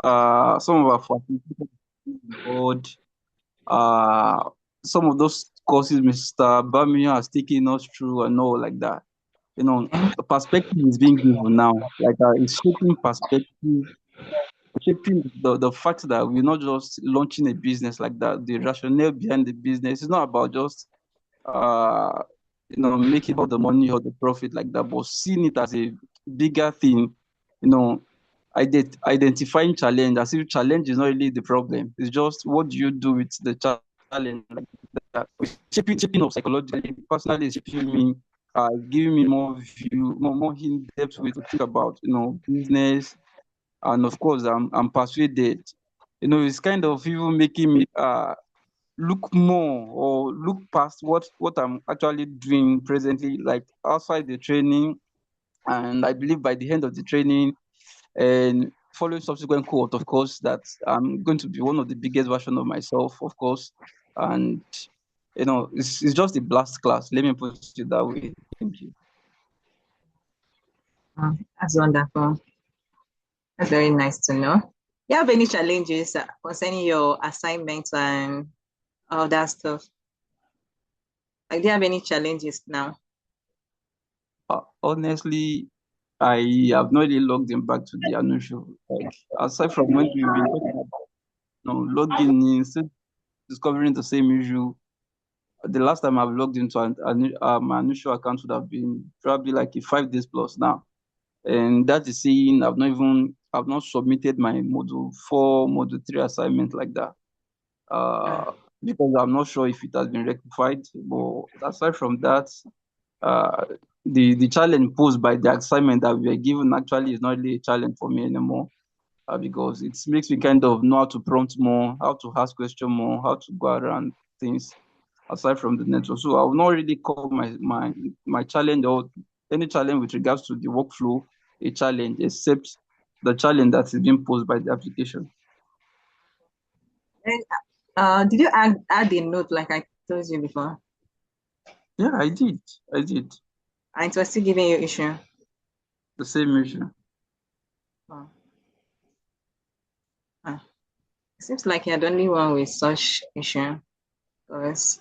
some of our facilities board, uh, some of those courses Mr. Birmingham has taken us through and all like that. The perspective is being given now, like it's shaping perspective, shaping the fact that we're not just launching a business like that. The rationale behind the business is not about just uh making all the money or the profit like that, but seeing it as a bigger thing, you know, identifying challenge as if challenge is not really the problem. It's just what do you do with the challenge like that. Shaping up psychologically, personally, it's shaping me, giving me more view, more in depth way to think about business, and of course I'm persuaded. It's kind of even making me look more or look past what I'm actually doing presently, like outside the training. And I believe by the end of the training and following subsequent cohort, of course, that I'm going to be one of the biggest version of myself, of course. And it's just a blast class. Let me put it that way. Thank you. That's wonderful. That's very nice to know. Do you have any challenges concerning your assignments and all that stuff? Like, do you have any challenges now? Honestly, I have not really logged in back to the unusual. Like aside from when we've been talking about logging in, still discovering the same issue. The last time I've logged into my unusual account would have been probably like 5 days plus now. And that is saying I've not submitted my module 4, module 3 assignment like that. Mm. Uh, because I'm not sure if it has been rectified. But aside from that, uh, the challenge posed by the assignment that we were given actually is not really a challenge for me anymore. Because it makes me kind of know how to prompt more, how to ask question more, how to go around things aside from the network. So I will not really call my challenge or any challenge with regards to the workflow a challenge, except the challenge that is being posed by the application. And, did you add a note like I told you before? Yeah, I did. I did. And it was still giving you issue. The same issue. Oh. Ah. It seems like you're the only one with such issue. Because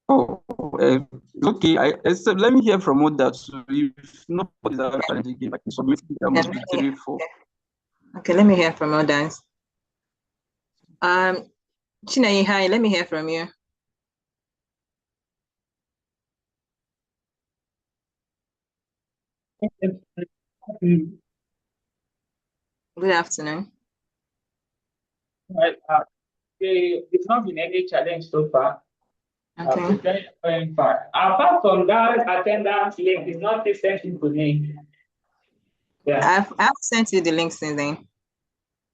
Oh, okay. Let me hear from others. If nobody's having challenge again, like submitting their let module me, 3, 4. okay, let me hear from others. Chinenye, hi, let me hear from you. Good afternoon. Right. It's not been any challenge so far. Okay. Prepared going far. Apart from that, attendance link is not sent to me. Yeah. I've sent you the link since then.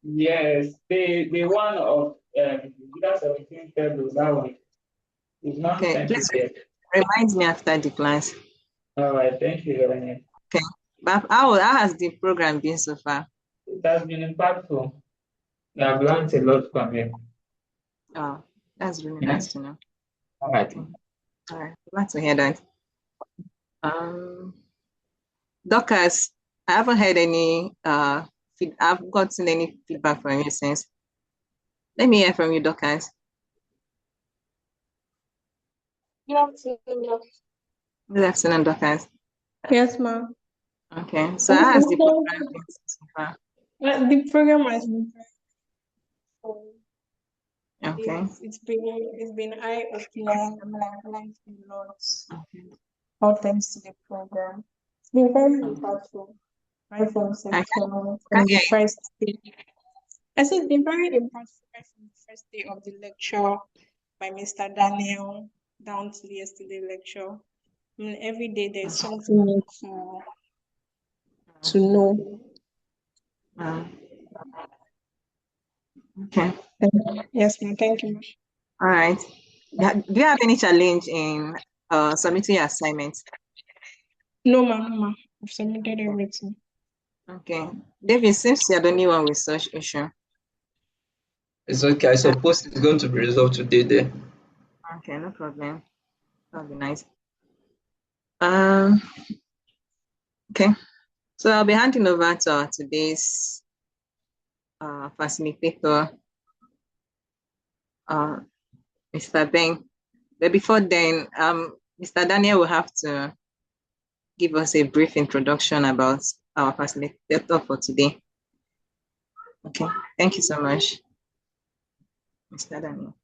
Yes. The one of July 17th February, that one is not Okay, sent to please yet. remind me after the class. All right. Thank you very much. Okay. But how has the program been so far? It has been impactful. I've learned a lot from you. Oh, that's really Yeah. nice to know. All right. Okay. All right. Glad to hear that. Um, Dorcas, I haven't heard any I've gotten any feedback from you since. Let me hear from you, Dorcas. Good afternoon. Good afternoon, Dorcas. Yes, ma'am. Okay. So how has the program been so far? The program has been fun. Okay. It's been eye opening. I mean, I've learned a lot. Okay. All thanks to the program. It's been very impactful. Right from I section, can from hear the first day. I said it's been very impactful right from the first day of the lecture by Mr. Daniel down to the yesterday lecture. I mean, every day there's something new to know. you. Okay. Yes, ma'am. Thank you. All right. Do you have any challenge in submitting your assignments? No, ma'am, no, ma'am. I've submitted everything. Okay. David, since you're the only one with such issue. It's okay. I suppose it's going to be resolved today there. Okay, no problem. That'll be nice. Um, okay. So I'll be handing over to today's facilitator, Mr. Ben. But before then, Mr. Daniel will have to give us a brief introduction about our facilitator for today. Okay, thank you so much, Mr. Daniel.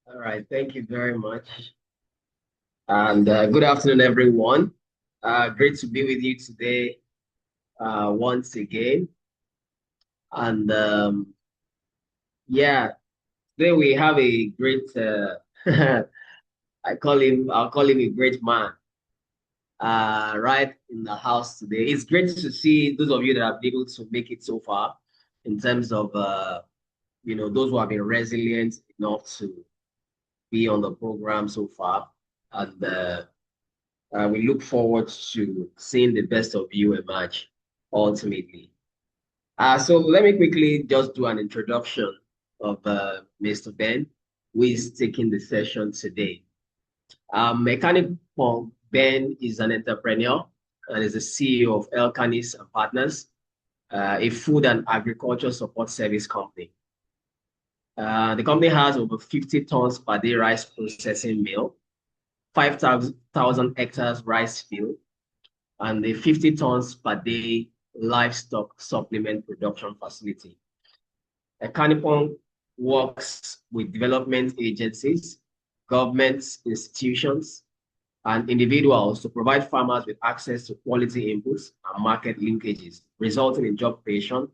All right, thank you very much. And good afternoon, everyone. Great to be with you today once again. And yeah, today we have a great, I'll call him a great man right in the house today. It's great to see those of you that have been able to make it so far in terms of, those who have been resilient enough to be on the program so far. And we look forward to seeing the best of you emerge ultimately. So let me quickly just do an introduction of Mr. Ben, who is taking the session today. Mechanic Ben is an entrepreneur and is the CEO of Elkanis and Partners, a food and agriculture support service company. The company has over 50 tons per day rice processing mill, 5,000 hectares rice field, and a 50 tons per day livestock supplement production facility. Ekanipong works with development agencies, government institutions, and individuals to provide farmers with access to quality inputs and market linkages, resulting in job creation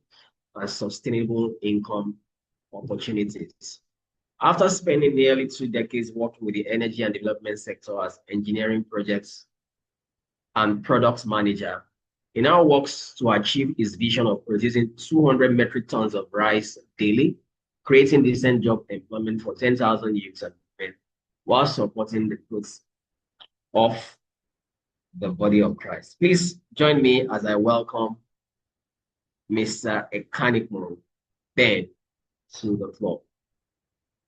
and sustainable income opportunities. After spending nearly 2 decades working with the energy and development sector as engineering projects and product manager, he now works to achieve his vision of producing 200 metric tons of rice daily, creating decent job employment for 10,000 youths and women, while supporting the growth of the body of Christ. Please join me as I welcome Mr. Ekanipong Ben to the floor.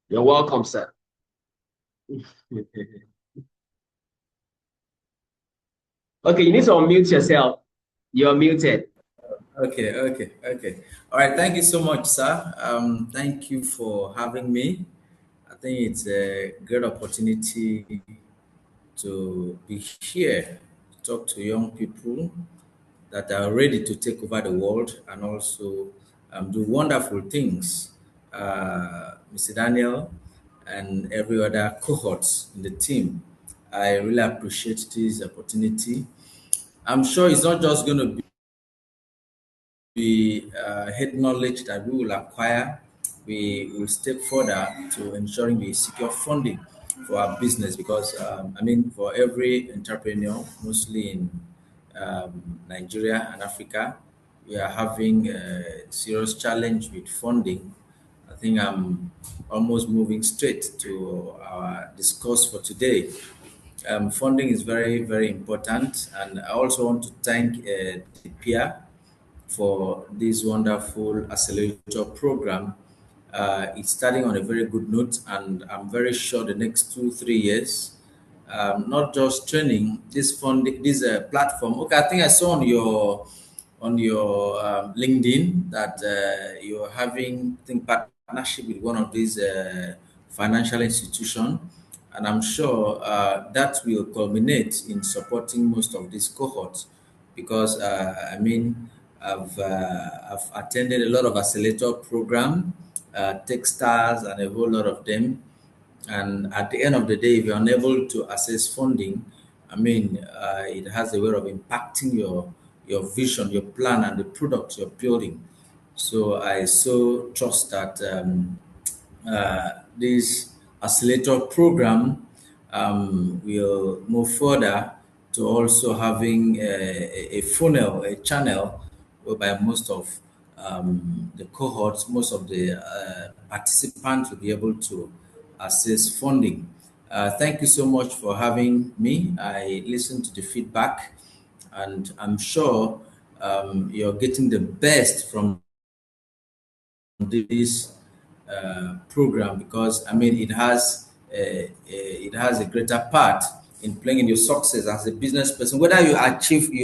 You're welcome, sir. Okay, you need to unmute yourself. You're muted. Okay. All right, thank you so much, sir. Thank you for having me. I think it's a great opportunity to be here, to talk to young people that are ready to take over the world and also do wonderful things. Mr. Daniel and every other cohorts in the team, I really appreciate this opportunity. I'm sure it's not just going to be head knowledge that we will acquire. We will step further to ensuring we secure funding for our business because, for every entrepreneur, mostly in Nigeria and Africa, we are having a serious challenge with funding. I think I'm almost moving straight to our discourse for today. Funding is very, very important, and I also want to thank D-Pia for this wonderful accelerator program. It's starting on a very good note, and I'm very sure the next 2-3 years, not just training, this funding, this platform. Okay, I think I saw on your LinkedIn that you're having, I think, partnership with one of these financial institutions, and I'm sure that will culminate in supporting most of these cohorts because I've attended a lot of accelerator program, Techstars, and a whole lot of them. And at the end of the day, if you're unable to access funding, it has a way of impacting your vision, your plan, and the product you're building. So I so trust that this accelerator program will move further to also having a funnel, a channel, whereby most of the cohorts, most of the participants will be able to access funding. Thank you so much for having me. I listened to the feedback, and I'm sure you're getting the best from this program because it has a greater part in playing in your success as a business person. Whether you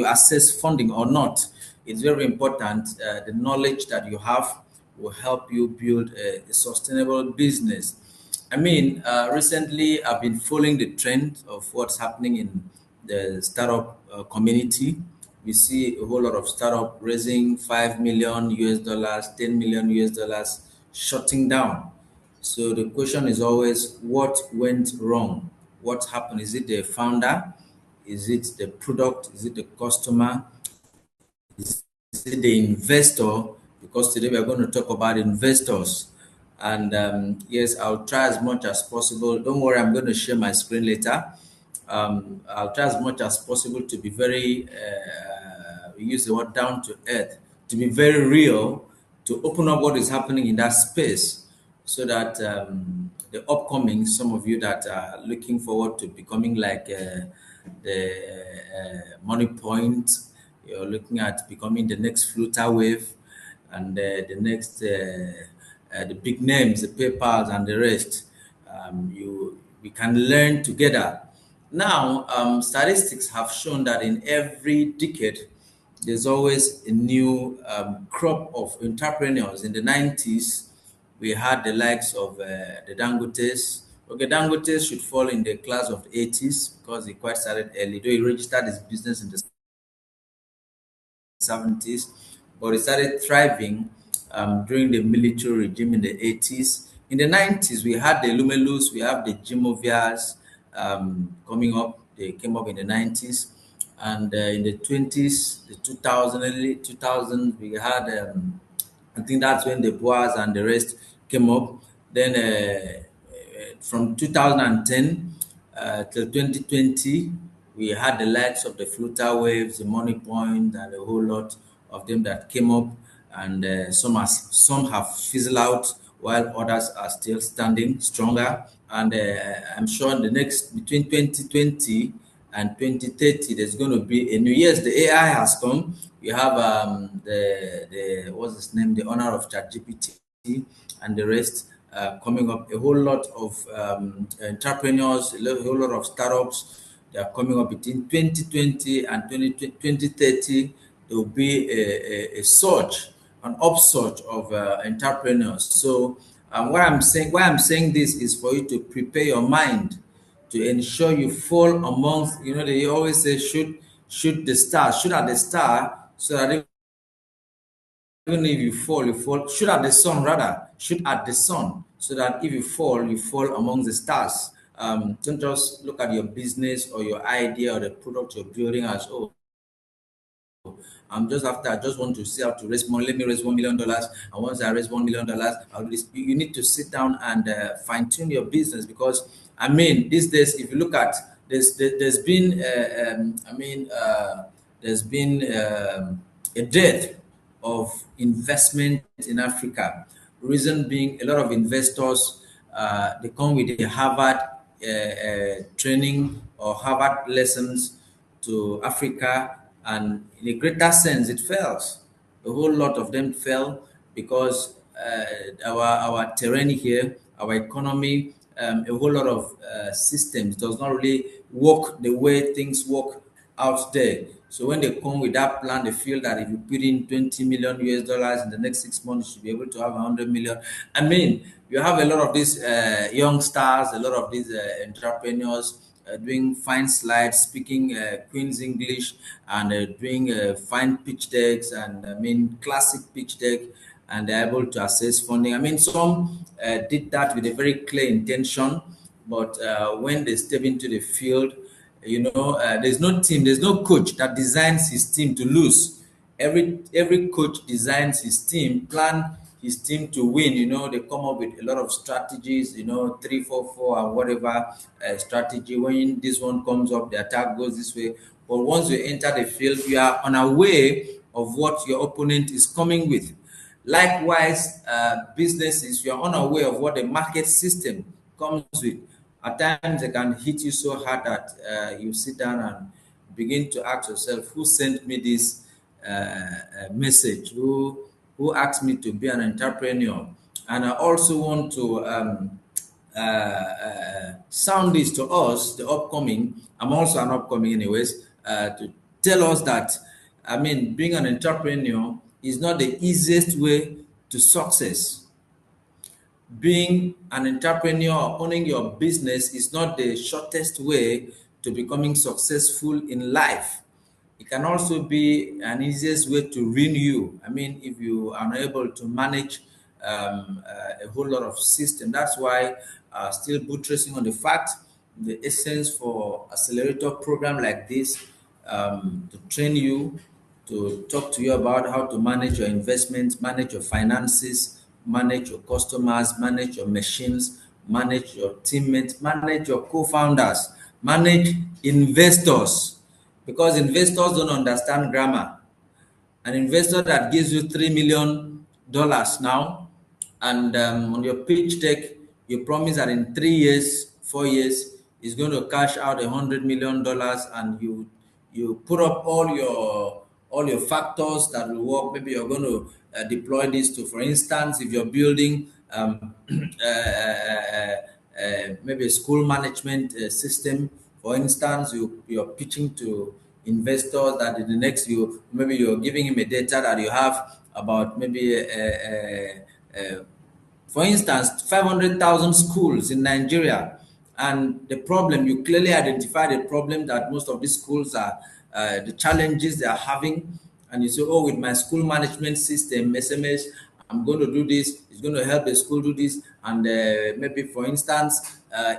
access funding or not, it's very important the knowledge that you have will help you build a sustainable business. I mean, recently I've been following the trend of what's happening in the startup community. We see a whole lot of startup raising 5 million US dollars, 10 million US dollars, shutting down. So the question is always, what went wrong? What happened? Is it the founder? Is it the product? Is it the customer? Is it the investor? Because today we are going to talk about investors. And yes, I'll try as much as possible. Don't worry, I'm going to share my screen later. I'll try as much as possible to be very, we use the word down to earth, to be very real, to open up what is happening in that space so that the upcoming, some of you that are looking forward to becoming like the Money Point, you're looking at becoming the next Flutter Wave and the next, the big names, the PayPals and the rest. We can learn together. Now, statistics have shown that in every decade, there's always a new crop of entrepreneurs. In the 90s, we had the likes of the Dangotes. Okay, Dangotes should fall in the class of the 80s because he quite started early, though he registered his business in the 70s, but it started thriving during the military regime in the 80s. In the 90s, we had the Lumelus, we have the Jimovias coming up. They came up in the 90s. And in the 20s, the 2000, early 2000s, we had, I think that's when the Boas and the rest came up. Then from 2010 till 2020, we had the likes of the Flutter Waves, the Money Point, and a whole lot of them that came up, and some have fizzled out, while others are still standing stronger. And I'm sure in the next between 2020 and 2030, there's going to be a new. Yes, the AI has come. We have the what's his name, the owner of ChatGPT and the rest coming up. A whole lot of entrepreneurs, a whole lot of startups. They are coming up between 2020 and 2030. There will be a surge, an upsurge of entrepreneurs. So why I'm saying this is for you to prepare your mind to ensure you fall amongst. You know, they always say shoot the star, shoot at the star, so that even if you fall, shoot at the sun rather, shoot at the sun, so that if you fall among the stars. Don't just look at your business or your idea or the product you're building as, oh, I just want to see how to raise money. Let me raise $1 million. And once I raise $1 million, I'll do this. You need to sit down and fine tune your business, because I mean, these days, if you look at there's been there's been a dearth of investment in Africa. Reason being, a lot of investors they come with the Harvard training or Harvard lessons to Africa, and in a greater sense, it fails. A whole lot of them fell because our terrain here, our economy, a whole lot of systems does not really work the way things work out there. So when they come with that plan, they feel that if you put in 20 million US dollars in the next 6 months, you should be able to have 100 million. I mean, you have a lot of these young stars, a lot of these entrepreneurs doing fine slides, speaking Queen's English, and doing fine pitch decks, and I mean classic pitch deck, and they're able to access funding. I mean, some did that with a very clear intention, but when they step into the field, you know, there's no team, there's no coach that designs his team to lose. Every coach designs his team, plan his team to win. You know, they come up with a lot of strategies, you know, 3-4-4 and whatever strategy. When this one comes up, the attack goes this way. But once you enter the field, you are unaware of what your opponent is coming with. Likewise, businesses, you are unaware of what the market system comes with. At times, they can hit you so hard that you sit down and begin to ask yourself, who sent me this message? Who asked me to be an entrepreneur? And I also want to sound this to us, the upcoming. I'm also an upcoming, anyways, to tell us that, I mean, being an entrepreneur is not the easiest way to success. Being an entrepreneur, owning your business is not the shortest way to becoming successful in life. It can also be an easiest way to ruin you. I mean, if you are unable to manage a whole lot of system. That's why still buttressing on the fact, the essence for accelerator program like this, to train you, to talk to you about how to manage your investments, manage your finances, manage your customers, manage your machines, manage your teammates, manage your co-founders, manage investors, because investors don't understand grammar. An investor that gives you $3 million now, and on your pitch deck, you promise that in 3 years, 4 years, is going to cash out $100 million, and you put up all your factors that will work. Maybe you're going to deploy this to, for instance, if you're building maybe a school management system, for instance, you're pitching to investors that in the next you maybe you're giving him a data that you have about maybe for instance 500,000 schools in Nigeria, and the problem you clearly identify the problem that most of these schools are the challenges they are having, and you say, oh, with my school management system SMS, I'm going to do this, it's going to help the school do this, and maybe for instance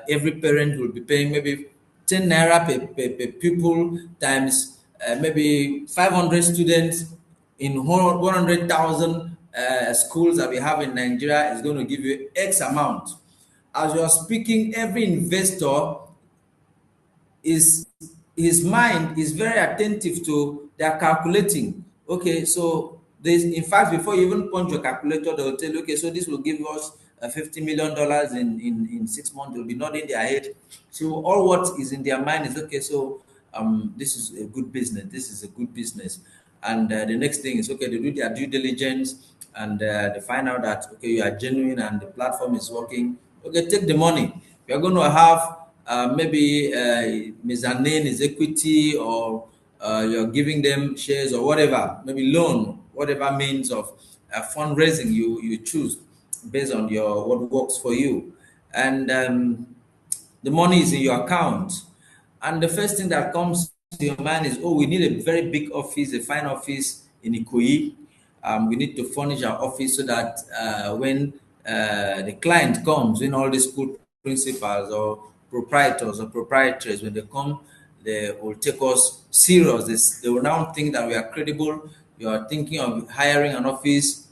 every parent will be paying maybe 10 naira per pupil times maybe 500 students in 100,000 schools that we have in Nigeria is going to give you X amount. As you're speaking, every investor is his mind is very attentive to their calculating. Okay, so this, in fact, before you even punch your calculator, they'll tell you, okay, so this will give us $50 million in 6 months. They'll be nodding their head. So all what is in their mind is, okay, so this is a good business. This is a good business. And the next thing is, okay, they do their due diligence, and they find out that, okay, you are genuine and the platform is working. Okay, take the money. You're going to have maybe mezzanine is equity, or you're giving them shares or whatever, maybe loan, whatever means of fundraising you choose based on your what works for you. And the money is in your account. And the first thing that comes to your mind is, oh, we need a very big office, a fine office in Ikoyi. We need to furnish our office so that when the client comes, when all the school principals or proprietors or proprietaries, when they come, they will take us serious. They will now think that we are credible. You are thinking of hiring an office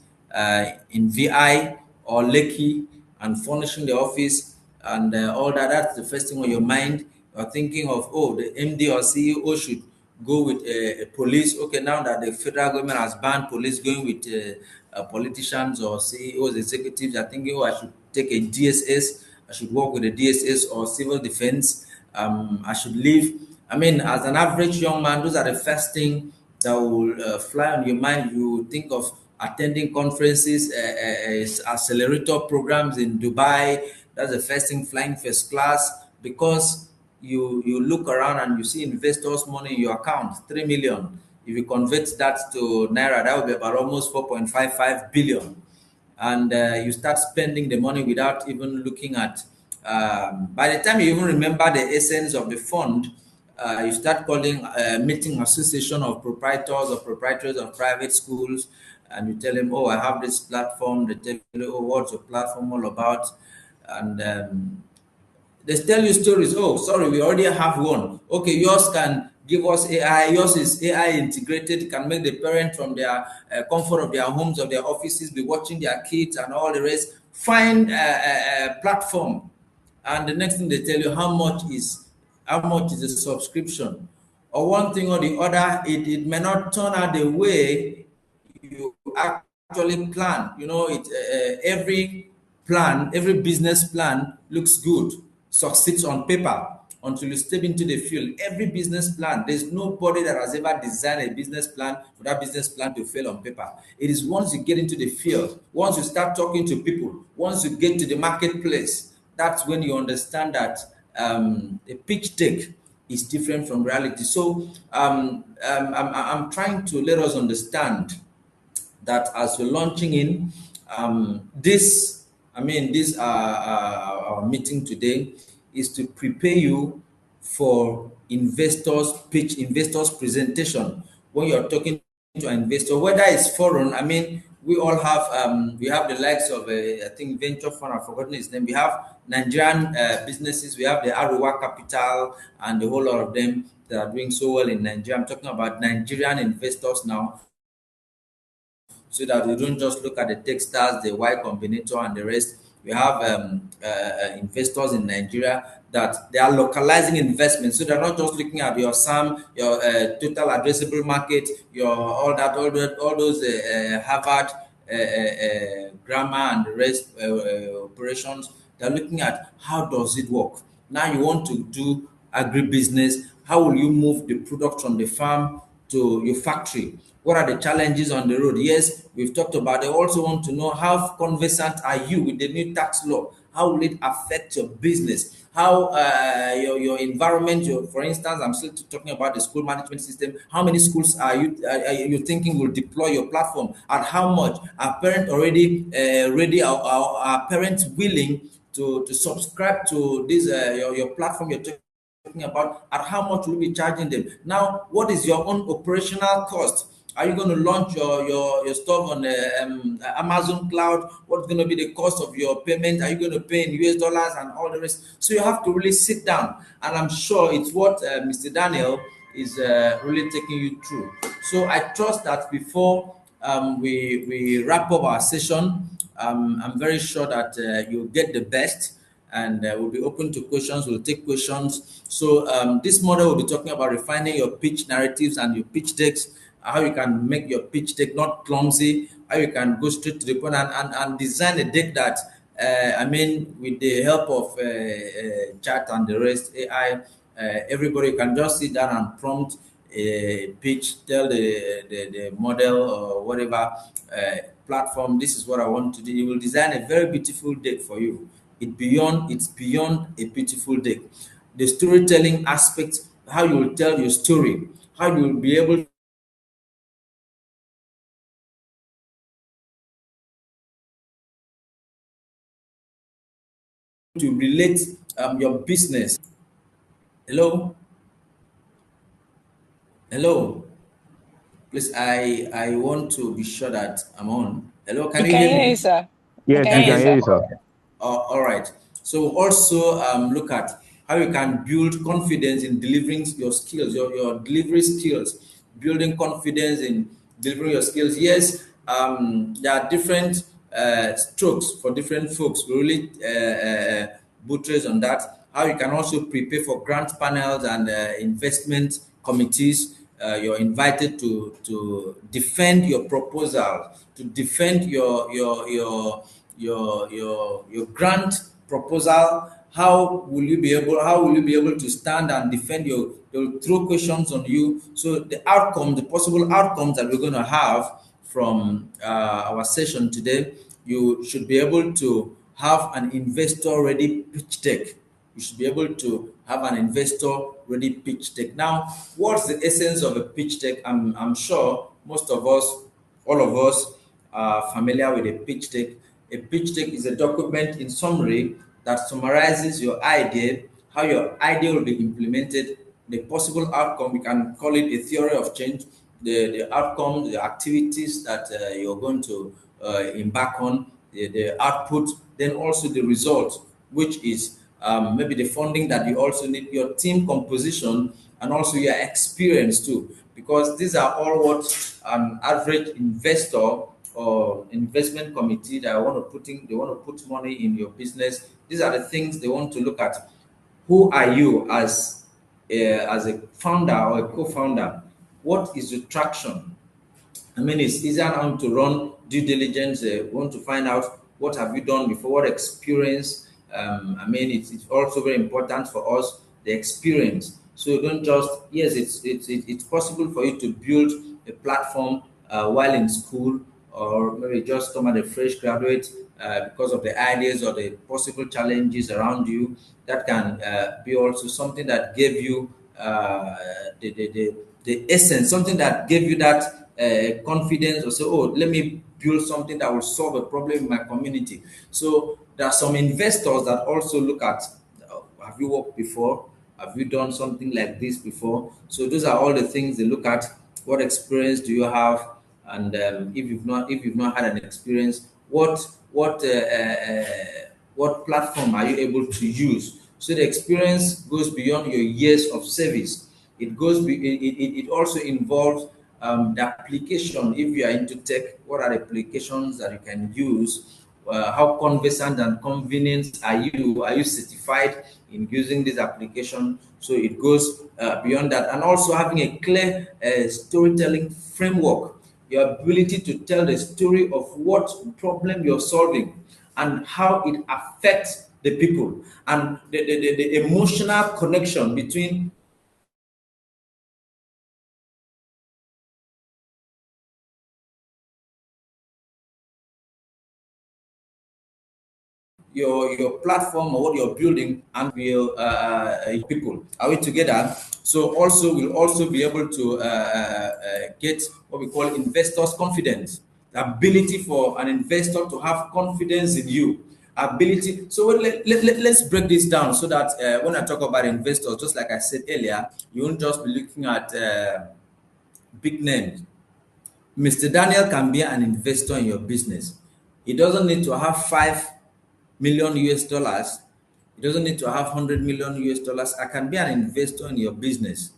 in VI or Lekki and furnishing the office and all that. That's the first thing on your mind. You are thinking of, oh, the MD or CEO should go with a police. Okay, now that the federal government has banned police going with politicians or CEOs, executives, are thinking, oh, I should take a DSS. I should work with a DSS or civil defense. I should leave. I mean, as an average young man, those are the first thing that will fly on your mind. You think of attending conferences, accelerator programs in Dubai. That's the first thing, flying first class, because you look around and you see investors' money in your account, 3 million. If you convert that to naira, that would be about almost 4.55 billion. And you start spending the money without even looking at. By the time you even remember the essence of the fund, you start calling a meeting association of proprietors or proprietaries of private schools, and you tell them, oh, I have this platform. They tell you, oh, what's your platform all about? And they tell you stories. Oh, sorry, we already have one. Okay, yours can give us AI. Yours is AI integrated, can make the parent from their comfort of their homes, of their offices, be watching their kids and all the rest. Find a platform, and the next thing they tell you, how much is the subscription, or one thing or the other. It may not turn out the way you actually plan. You know, every business plan looks good, succeeds on paper until you step into the field. Every business plan, there's nobody that has ever designed a business plan for that business plan to fail on paper. It is once you get into the field, once you start talking to people, once you get to the marketplace, that's when you understand that a pitch deck is different from reality. So I'm trying to let us understand that as we're launching in, This our meeting today is to prepare you for investors presentation. When you're talking to an investor, whether it's foreign, we all have we have the likes of I think venture fund, I've forgotten his name. We have Nigerian businesses, we have the Arewa Capital and the whole lot of them that are doing so well in Nigeria. I'm talking about Nigerian investors now, so that we don't just look at the Techstars, the Y Combinator, and the rest. We have investors in Nigeria that they are localizing investments, so they're not just looking at your SAM, your total addressable market, your all those Harvard grammar and the rest operations. They're looking at how does it work. Now you want to do agribusiness. How will you move the product from the farm to your factory? What are the challenges on the road? Yes, we've talked about. They also want to know how conversant are you with the new tax law? How will it affect your business? How your environment? For instance, I'm still talking about the school management system. How many schools are you thinking will deploy your platform? At how much? Are parents already ready? Are parents willing to subscribe to this your platform you're talking about? At how much will you be charging them? Now, what is your own operational cost? Are you going to launch your stuff on Amazon cloud? What's going to be the cost of your payment? Are you going to pay in US dollars and all the rest? So you have to really sit down, and I'm sure it's what Mr. Daniel is really taking you through. So I trust that before we wrap up our session, I'm very sure that you'll get the best, and we'll be open to questions. We'll take questions. So this model will be talking about refining your pitch narratives and your pitch decks, how you can make your pitch deck not clumsy, how you can go straight to the point and design a deck that, with the help of chat and the rest, AI, everybody can just sit down and prompt a pitch, tell the model or whatever platform, this is what I want to do. You will design a very beautiful deck for you. It's beyond a beautiful deck. The storytelling aspect, how you will tell your story, how you will be able to relate your business. Hello? Hello? Please, I want to be sure that I'm on. Hello, can We you can hear hear you, me? sir. We Yes, can we hear you, can hear sir. you, sir. All right. So also look at how you can build confidence in delivering your skills, your delivery skills, building confidence in delivering your skills. Yes, there are different strokes for different folks. We really buttress on that. How you can also prepare for grant panels and investment committees. You're invited to defend your proposal, to defend your grant proposal. How will you be able to stand and defend your? They'll throw questions on you. So the possible outcomes that we're going to have from our session today, you should be able to have an investor ready pitch deck. You should be able to have an investor ready pitch deck. Now, what's the essence of a pitch deck? I'm sure most of us, all of us, are familiar with a pitch deck. A pitch deck is a document in summary that summarizes your idea, how your idea will be implemented, the possible outcome. We can call it a theory of change, the outcome, the activities that you're going to embark on, the output, then also the result, which is maybe the funding that you also need, your team composition, and also your experience too, because these are all what an average investor or investment committee that they want to put money in your business. These are the things they want to look at. Who are you as a founder or a co-founder? What is your traction? It's easier now to run due diligence. We want to find out what have you done before, what experience. It's also very important for us, the experience. So don't just, yes, it's possible for you to build a platform while in school, or maybe just come as a fresh graduate because of the ideas or the possible challenges around you. That can be also something that gave you the essence, something that gave you that confidence, or say, oh, let me build something that will solve a problem in my community. So there are some investors that also look at, have you worked before? Have you done something like this before? So those are all the things they look at. What experience do you have? And if you've not had an experience, what what platform are you able to use? So the experience goes beyond your years of service. It also involves the application. If you are into tech, what are the applications that you can use? How conversant and convenient are you? Are you certified in using this application? So it goes beyond that, and also having a clear storytelling framework, your ability to tell the story of what problem you're solving and how it affects the people, and the emotional connection between your platform or what you're building and your people. Are we together? So also we'll also be able to get what we call investors confidence, the ability for an investor to have confidence in you, ability. So let's break this down so that when I talk about investors, just like I said earlier, you won't just be looking at big names. Mr. Daniel can be an investor in your business. He doesn't need to have 5 million US dollars. He doesn't need to have 100 million US dollars. I can be an investor in your business.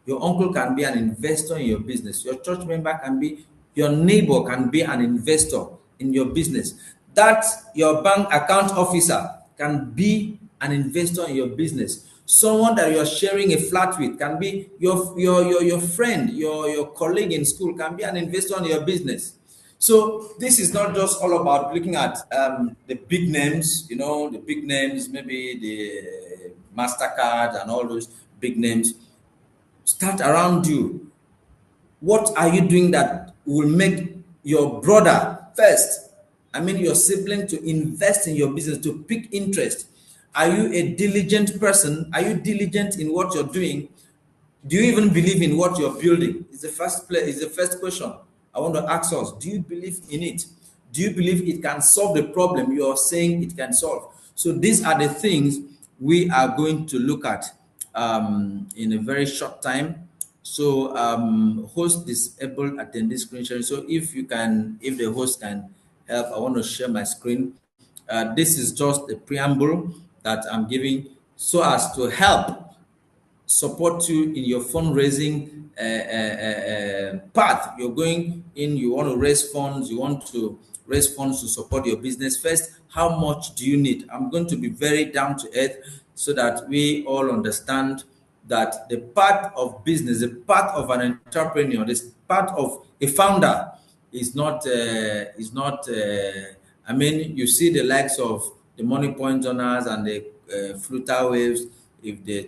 Your uncle can be an investor in your business. Your church member can be, your neighbor can be an investor in your business. That your bank account officer can be an investor in your business. Someone that you're sharing a flat with can be your friend, your colleague in school can be an investor in your business. So this is not just all about looking at the big names, the big names, maybe the MasterCard and all those big names. Start around you. What are you doing that will make your brother first, I mean your sibling, to invest in your business, to pick interest? Are you a diligent person? Are you diligent in what you're doing? Do you even believe in what you're building? Is the first question I want to ask us. Do you believe in it? Do you believe it can solve the problem you're saying it can solve? So these are the things we are going to look at in a very short time. So host disable attendee screen sharing. So if the host can help, I want to share my screen. This is just a preamble that I'm giving so as to help support you in your fundraising path. You're going in, you want to raise funds, to support your business. First, how much do you need? I'm going to be very down to earth so that we all understand that the part of business, the part of an entrepreneur, this part of a founder I mean, you see the likes of the money point owners and the flutter waves. If they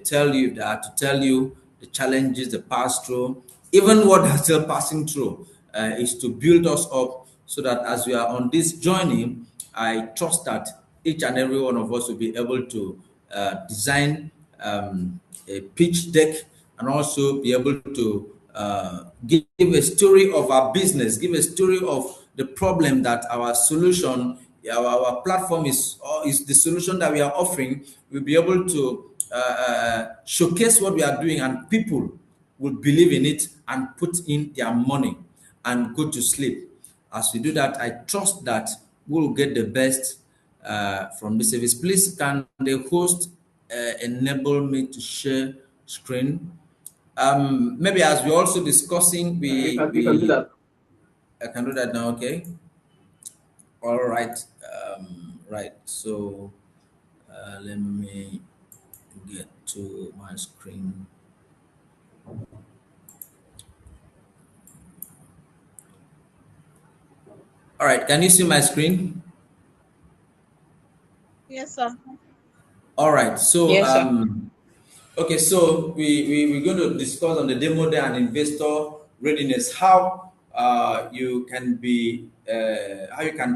are to tell you the challenges they pass through, even what they're still passing through, is to build us up so that as we are on this journey, I trust that each and every one of us will be able to design a pitch deck and also be able to give a story of our business, give a story of the problem that our solution, our platform is the solution that we are offering. We'll be able to showcase what we are doing, and people will believe in it and put in their money and go to sleep. As we do that, I trust that we'll get the best from the service. Please, can the host enable me to share screen? Maybe as we're also discussing, You can do that. I can do that now. Okay. All right. Right. So let me get to my screen. All right. Can you see my screen? Yes, sir. All right. So Yes, sir. okay. So we're going to discuss on the demo day and investor readiness, how you can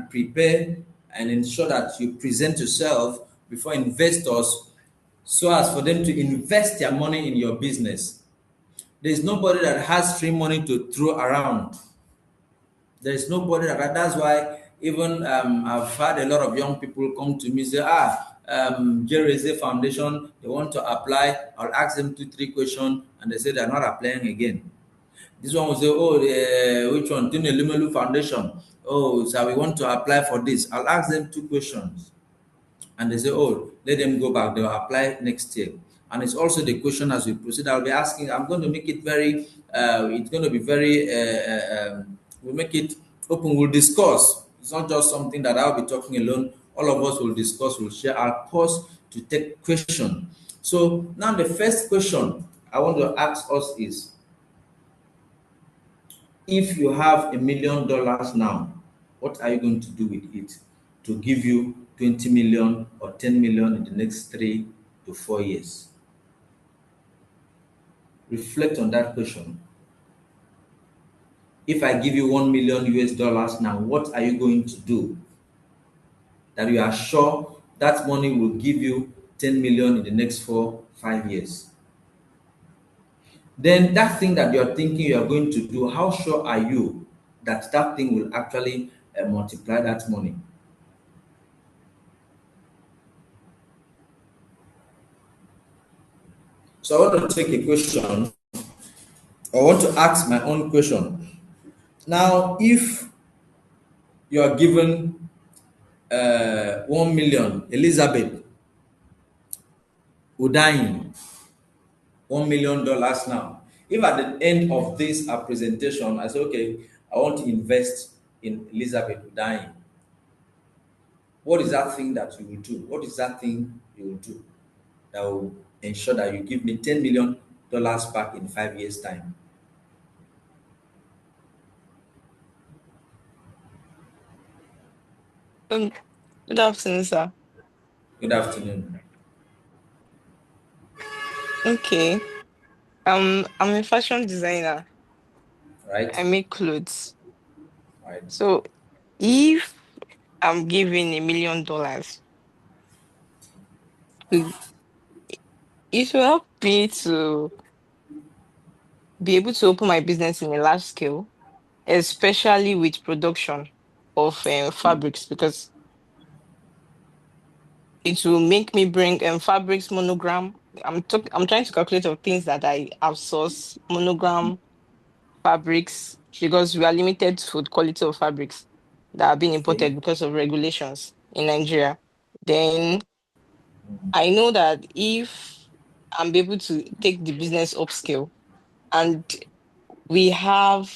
prepare and ensure that you present yourself before investors so as for them to invest their money in your business. There's nobody that has free money to throw around. There is nobody that's why even I've had a lot of young people come to me say, Jerry Foundation, they want to apply. I'll ask them two, three questions, and they say they're not applying again. This one will say, oh, which one? Tune Lumelu Foundation. Oh, so we want to apply for this. I'll ask them two questions and they say, oh, let them go back. They'll apply next year. And it's also the question as we proceed. I'll be asking, I'm going to make it very, it's going to be very, we'll make it open. We'll discuss. It's not just something that I'll be talking alone. All of us will discuss, we'll share our pause to take question. So now the first question I want to ask us is, if you have $1 million now, what are you going to do with it to give you 20 million or 10 million in the next 3 to 4 years? Reflect on that question. If I give you $1 million now, what are you going to do that you are sure that money will give you 10 million in the next 4 5 years? Then that thing that you're thinking you are going to do, how sure are you that that thing will actually multiply that money? So I want to take a question. I want to ask my own question. Now, if you are given 1 million, Elizabeth Udain, $1 million now. If at the end of this presentation, I say, okay, I want to invest in Elizabeth Udain, what is that thing that you will do? What is that thing you will do that will ensure that you give me $10 million back in 5 years' time? Um, Good afternoon, sir. Good afternoon. Okay. I'm a fashion designer. Right? I make clothes. Right. So if I'm given $1 million, it it will help me to be able to open my business in a large scale, especially with production of fabrics, because it will make me bring fabrics monogram. I'm trying to calculate of things that I outsource monogram fabrics, because we are limited to the quality of fabrics that are being Okay. imported because of regulations in Nigeria. Then I know that if I'm able to take the business upscale, and we have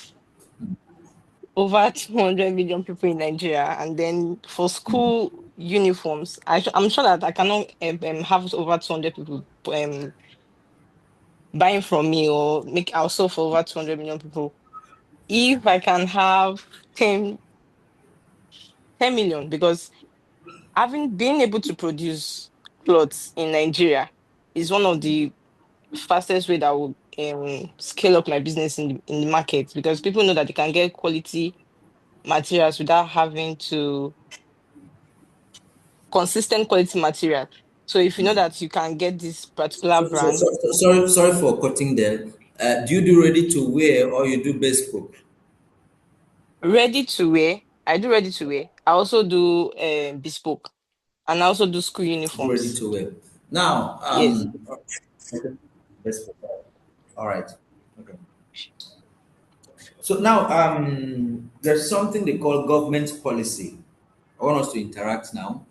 over 200 million people in Nigeria, and then for school uniforms, I'm sure that I cannot have over 200 people buying from me, or make also for over 200 million people. If I can have 10 million, because having been able to produce clothes in Nigeria is one of the fastest way that will scale up my business in the market, because people know that they can get quality materials without having to consistent quality material. So if you know that you can get this particular brand Sorry for cutting there. Do you do ready to wear or you do bespoke? ready to wear, I do ready to wear. I also do bespoke, and I also do school Do ready uniforms. to wear. Now, Yes. okay, bespoke. All right. Okay. So now, there's something they call government policy. I want us to interact now.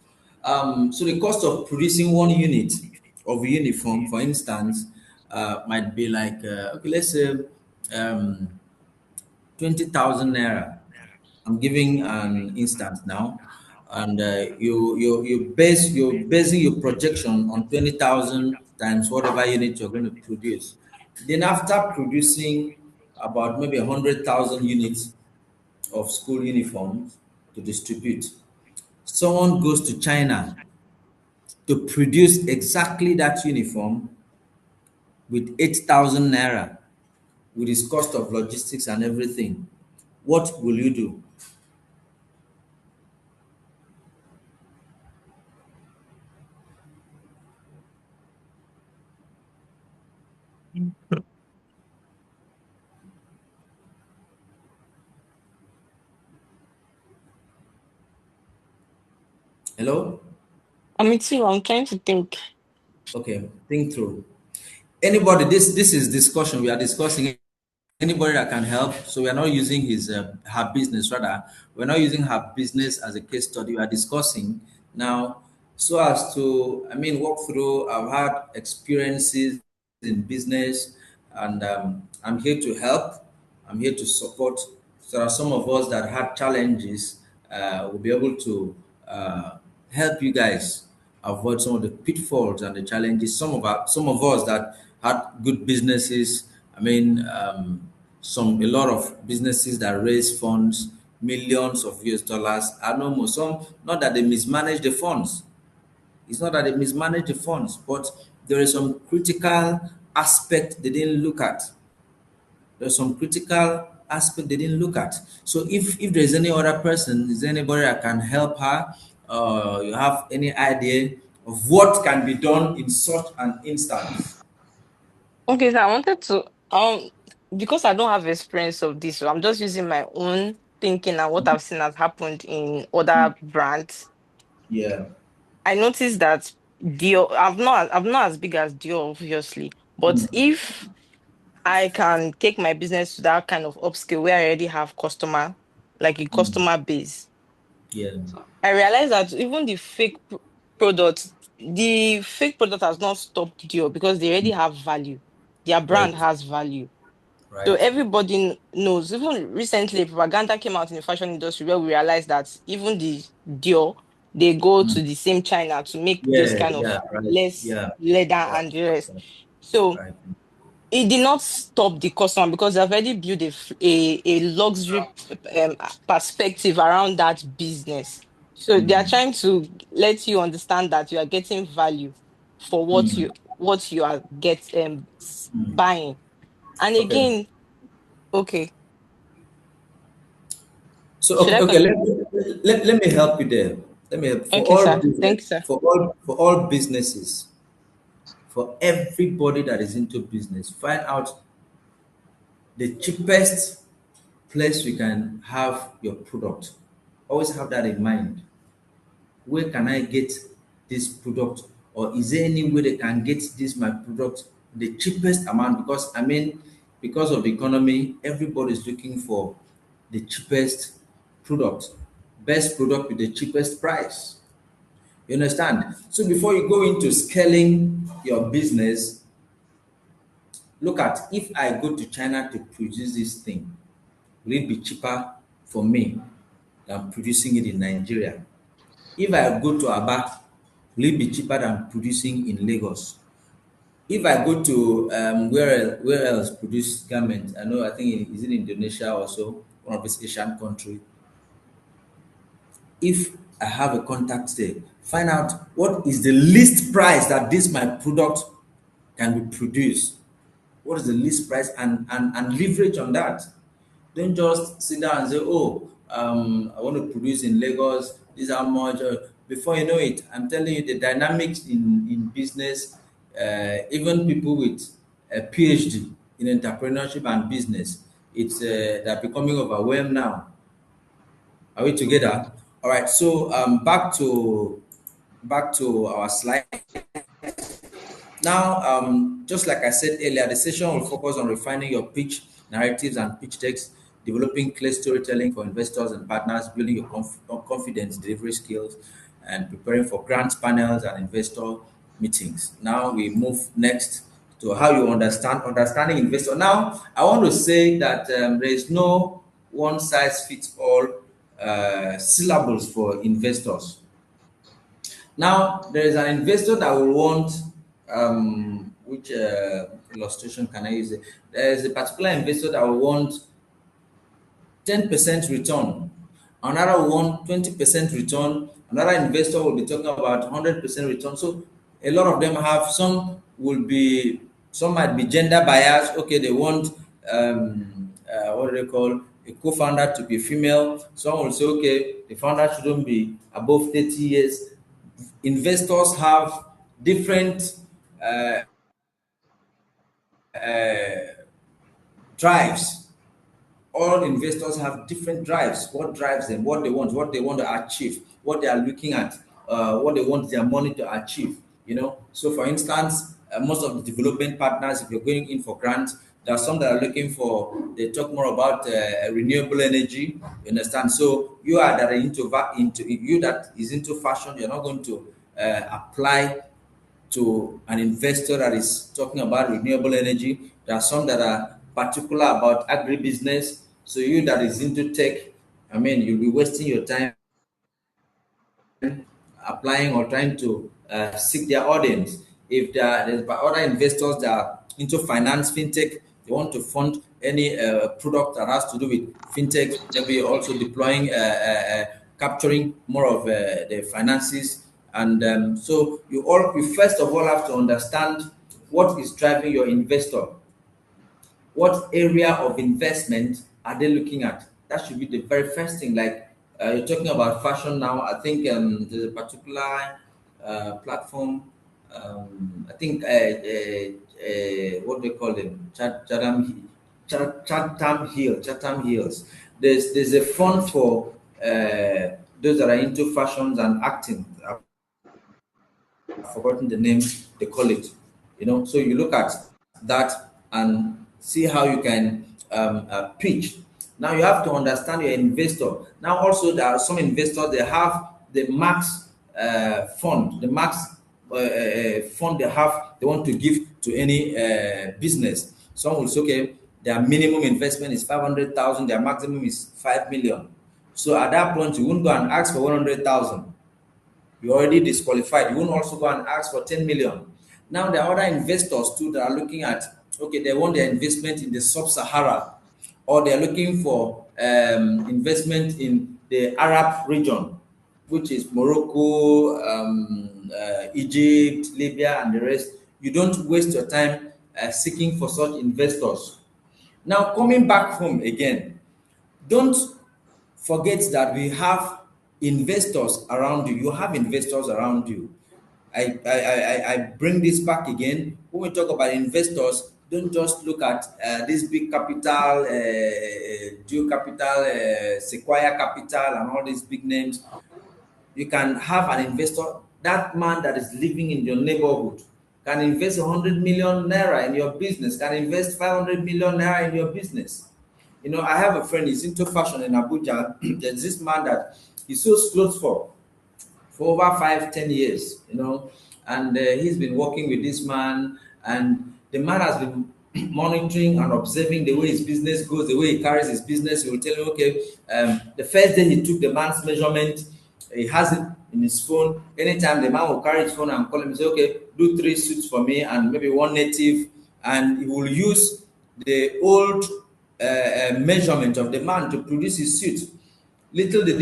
So the cost of producing one unit of a uniform, for instance, might be like okay, let's say um, 20,000 naira. I'm giving an instance now, and you're basing your projection on 20,000 times whatever unit you're going to produce. Then after producing about maybe 100,000 units of school uniforms to distribute, someone goes to China to produce exactly that uniform with 8,000 naira, with its cost of logistics and everything. What will you do? Hello? I'm with you. I'm trying to think. Okay, think through. Anybody, this is discussion. We are discussing anybody that can help. So we are not using her business, rather we're not using her business as a case study. We are discussing now so as to, I mean, walk through. I've had experiences in business, and I'm here to help. I'm here to support. So there are some of us that had challenges. Will be able to help you guys avoid some of the pitfalls and the challenges. Some of us that had good businesses. I mean, a lot of businesses that raise funds, millions of US dollars. I know most some, not that they mismanage the funds. It's not that they mismanage the funds, but there is some critical aspect they didn't look at. There's some critical aspect they didn't look at. So if there's any other person, is there anybody that can help her? You have any idea of what can be done in such an instance? Okay, so I wanted to because I don't have experience of this, so I'm just using my own thinking and what I've seen has happened in other brands. Yeah. I noticed that Dior, I'm not as big as Dior, obviously, but Mm. if I can take my business to that kind of upscale where I already have customer, like a Mm. customer base. Yeah. So I realized that even product, the fake product has not stopped Dior because they already have value. Their brand Right. has value. So Right. everybody knows. Even recently, propaganda came out in the fashion industry where we realized that even the Dior, they go to Mm. the same China to make those Yeah. kind of Yeah. Right. less Yeah. leather Yeah. and the rest. So Right. it did not stop the customer because they've already built a luxury perspective around that business. So they are Mm. trying to let you understand that you are getting value for Mm. what you are Mm. buying. And Okay. again, okay, So should okay, I okay, continue? let me help you there. Let me help Okay, sir. Thank you, sir. for all businesses, for everybody that is into business, find out the cheapest place you can have your product. Always have that in mind. Where can I get this product? Or is there any way they can get this my product the cheapest amount? Because I mean, because of the economy, everybody is looking for the cheapest product, best product with the cheapest price. You understand? So before you go into scaling your business, look at, if I go to China to produce this thing, will it be cheaper for me than producing it in Nigeria? If I go to Aba, will it be cheaper than producing in Lagos? If I go to where else produce garment? I know, I think is it Indonesia also, one of these Asian country. If I have a contact there, find out what is the least price that this my product can be produced. What is the least price, and leverage on that. Don't just sit down and say, oh, I want to produce in Lagos, this is how much. Before you know it, I'm telling you, the dynamics in business, even people with a PhD in entrepreneurship and business, they're becoming overwhelmed now. Are we together? All right. So back to our slide. Now, just like I said earlier, the session will focus on refining your pitch narratives and pitch decks, developing clear storytelling for investors and partners, building your confidence delivery skills, and preparing for grants panels and investor meetings. Now we move next to how you understanding investor. Now, I want to say that there is no one size fits all syllables for investors. Now, there is an investor that will want, which illustration can I use? There is a particular investor that will want 10% return. Another will want 20% return. Another investor will be talking about 100% return. So a lot of them have, some might be gender biased. Okay, they want, what do they call, a co-founder to be female. Some will say, okay, the founder shouldn't be above 30 years. Investors have different uh, drives. All investors have different drives. What drives them, what they want to achieve, what they are looking at. what they want their money to achieve. So for instance, most of the development partners, if you're going in for grants, there are some that are looking for, they talk more about renewable energy. You understand? So you are that are into you that is into fashion, you're not going to apply to an investor that is talking about renewable energy. There are some that are particular about agribusiness. So you that is into tech, I mean, you'll be wasting your time applying or trying to seek their audience. If there's other investors that are into finance, fintech, they want to fund any product that has to do with fintech, maybe also deploying, capturing more of the finances. And so you first of all have to understand what is driving your investor. What area of investment are they looking at? That should be the very first thing. Like you're talking about fashion now. I think there's a particular platform. I think what do they call them? Chatham Hills. There's a fund for those that are into fashions and acting. I've forgotten the name they call it. So you look at that and see how you can pitch. Now you have to understand your investor. Now also there are some investors, they have the max fund, the max fund they want to give to any business. Some will say, okay, their minimum investment is 500,000, their maximum is 5 million. So at that point, you won't go and ask for 100,000. You're already disqualified. You won't also go and ask for 10 million. Now there are other investors too that are looking at, okay, they want their investment in the sub-Sahara, or they're looking for investment in the Arab region, which is Morocco, Egypt, Libya, and the rest. You don't waste your time seeking for such investors. Now coming back home again, don't forget that we have investors around you. You have investors around you. I bring this back again. When we talk about investors, don't just look at this big capital, Geo Capital, Sequoia Capital, and all these big names. You can have an investor, that man that is living in your neighborhood can invest 100 million naira in your business, can invest 500 million naira in your business. I have a friend, he's into fashion in Abuja. There's this man that he sews clothes for over 5-10 years, and he's been working with this man, and the man has been monitoring and observing the way his business goes, the way he carries his business. He will tell you, okay, the first day he took the man's measurement, he has it in his phone. Anytime the man will carry his phone and call him and say, okay, do 3 suits for me and maybe 1 native, and he will use the old measurement of the man to produce his suit. Little did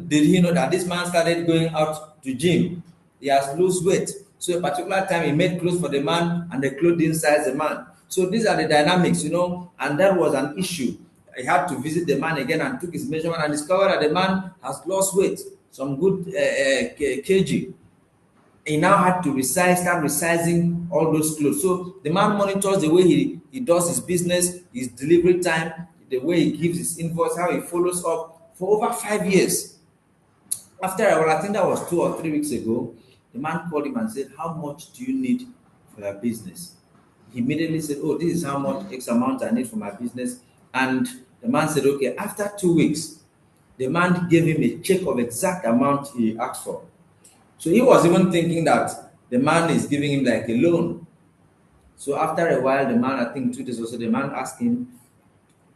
he know that this man started going out to gym. He has lost weight. So a particular time he made clothes for the man and the clothes didn't size the man. So these are the dynamics, and that was an issue. He had to visit the man again and took his measurement and discovered that the man has lost weight, some good kg. He now had to start resizing all those clothes. So the man monitors the way he does his business, his delivery time, the way he gives his invoice, how he follows up for over 5 years. After a while, I think that was 2 or 3 weeks ago, the man called him and said, how much do you need for your business? He immediately said, oh, this is how much X amount I need for my business. And the man said, okay, after 2 weeks, the man gave him a check of exact amount he asked for. So he was even thinking that the man is giving him like a loan. So after a while, the man, I think 2 days or so, the man asked him,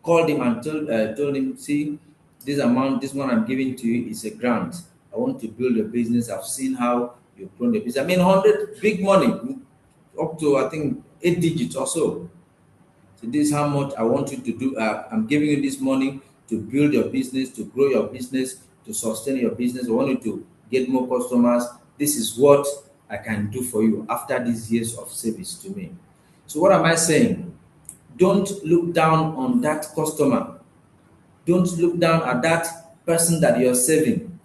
called him and told him, see, this amount, this one I'm giving to you is a grant. I want to build a business. I've seen how you've grown the business. I mean, 100, big money, up to, I think, 8 digits or so. So this is how much I want you to do. I'm giving you this money to build your business, to grow your business, to sustain your business. I want you to get more customers. This is what I can do for you after these years of service to me. So what am I saying? Don't look down on that customer. Don't look down at that person that you're serving.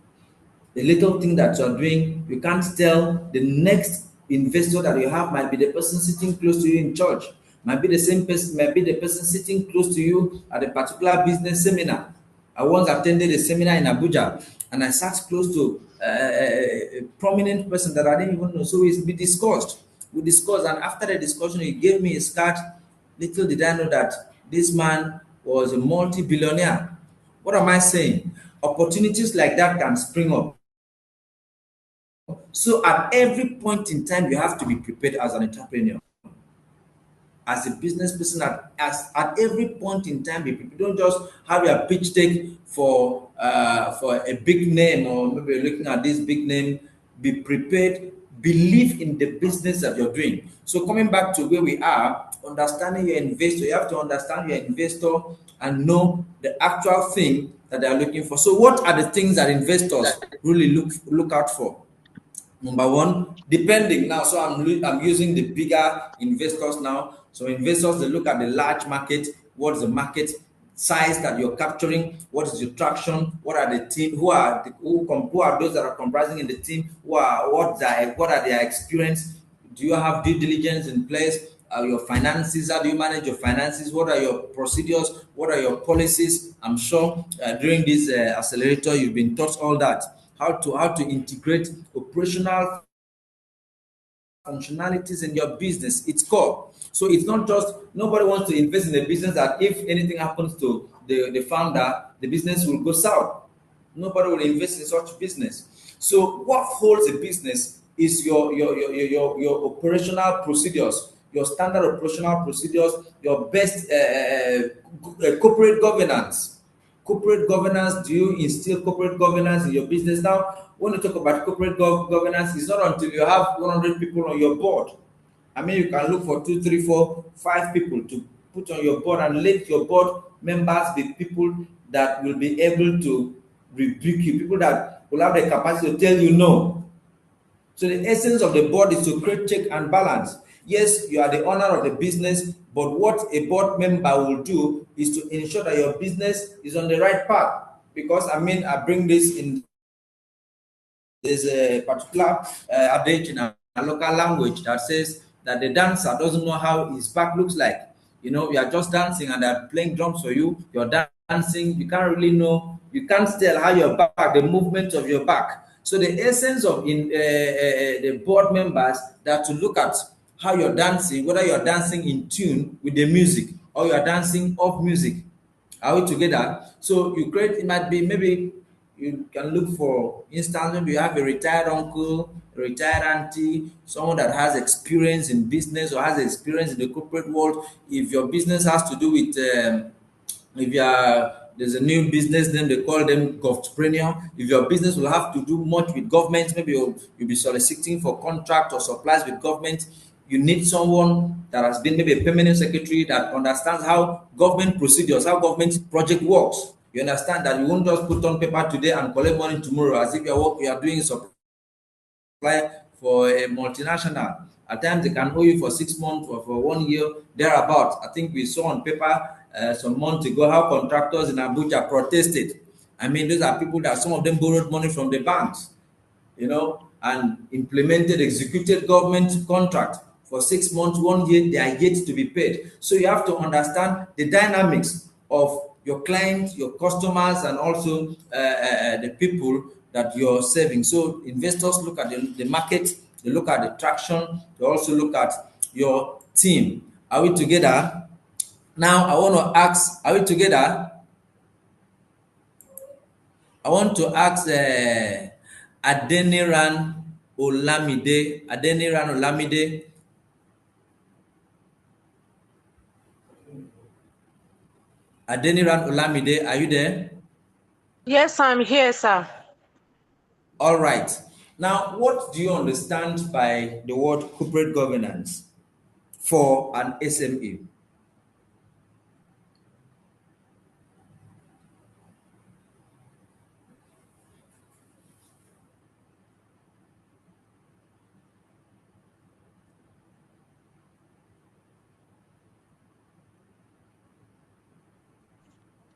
The little thing that you're doing, you can't tell the next investor that you have might be the person sitting close to you in church, might be the same person, might be the person sitting close to you at a particular business seminar. I once attended a seminar in Abuja, and I sat close to a prominent person that I didn't even know. So we discussed. We discussed, and after the discussion, he gave me his card. Little did I know that this man was a multi-billionaire. What am I saying? Opportunities like that can spring up. So at every point in time, you have to be prepared as an entrepreneur, as a business person. At every point in time, be prepared. Don't just have your pitch deck for a big name, or maybe you're looking at this big name. Be prepared. Believe in the business that you're doing. So coming back to where we are, understanding your investor, you have to understand your investor and know the actual thing that they are looking for. So what are the things that investors really look out for? Number one, depending now. So I'm using the bigger investors now. So investors, they look at the large market. What's the market size that you're capturing? What is your traction? What are the team? Who are those that are comprising in the team? What are their experience? Do you have due diligence in place? Your finances, how do you manage your finances? What are your procedures? What are your policies? I'm sure during this accelerator you've been taught all that, how to integrate operational functionalities in your business. It's core. So it's not just, nobody wants to invest in a business that if anything happens to the founder, the business will go south. Nobody will invest in such business. So what holds a business is your operational procedures, your standard operational procedures, your best corporate governance. Corporate governance, do you instill corporate governance in your business? Now, when you talk about corporate governance, it's not until you have 100 people on your board. I mean, you can look for 2, 3, 4, 5 people to put on your board, and let your board members be people that will be able to rebuke you, people that will have the capacity to tell you no. So the essence of the board is to create check and balance. Yes, you are the owner of the business, but what a board member will do is to ensure that your business is on the right path. Because I mean, I bring this in. There's a particular adage in a local language that says that the dancer doesn't know how his back looks like. You know, you are just dancing and they're playing drums for you. You're dancing. You can't really know. You can't tell how your back, the movement of your back. So the essence of the board members, that to look at how you're dancing, whether you're dancing in tune with the music or you're dancing off music. Are we together? So you create, it might be maybe you can look for instance, maybe you have a retired uncle, a retired auntie, someone that has experience in business or has experience in the corporate world. If your business has to do with if you are, there's a new business name, they call them govtpreneur. If your business will have to do much with government, maybe you'll be soliciting for contract or supplies with government, you need someone that has been maybe a permanent secretary that understands how government procedures, how government project works. You understand that you won't just put on paper today and collect money tomorrow as if you are doing supply for a multinational. At times they can owe you for 6 months or for 1 year, thereabout. I think we saw on paper some months ago how contractors in Abuja protested. I mean, those are people that some of them borrowed money from the banks, you know, and implemented, executed government contract for 6 months, 1 year, they are yet to be paid. So you have to understand the dynamics of your clients, your customers, and also the people that you're serving. So investors look at the market, they look at the traction, they also look at your team. Are we together? Now I want to ask, are we together? I want to ask Adeniran Olamide. Adeniran Olamide. Adeniran Olamide, are you there? Yes, I'm here, sir. All right. Now, what do you understand by the word corporate governance for an SME?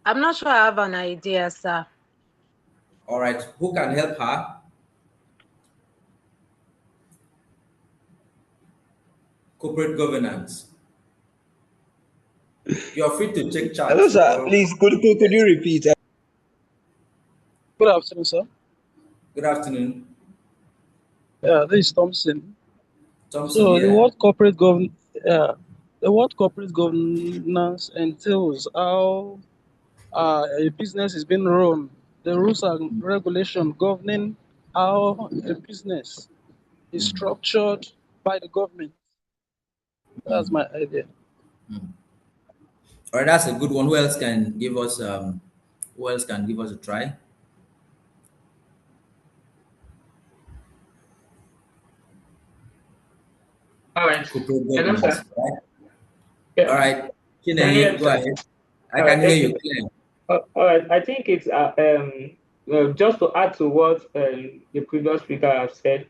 I'm not sure I have an idea, sir. All right. Who can help her? Corporate governance. You're free to check chat. Hello, sir. Please, could you repeat? Good afternoon, sir. Good afternoon. Yeah, this is Thompson. Thompson, So yeah. the word corporate governance entails how a business is being run, the rules and regulation governing how a business is structured by the government. That's my idea. All right, that's a good one. Who else can give us a try? All right. Corporate Hello, governance, sir. right? All Yeah. right. Can you hear Chinenye, me, go sir? ahead. I All can right. hear Thank you you. clear. All right. I think it's just to add to what the previous speaker have said.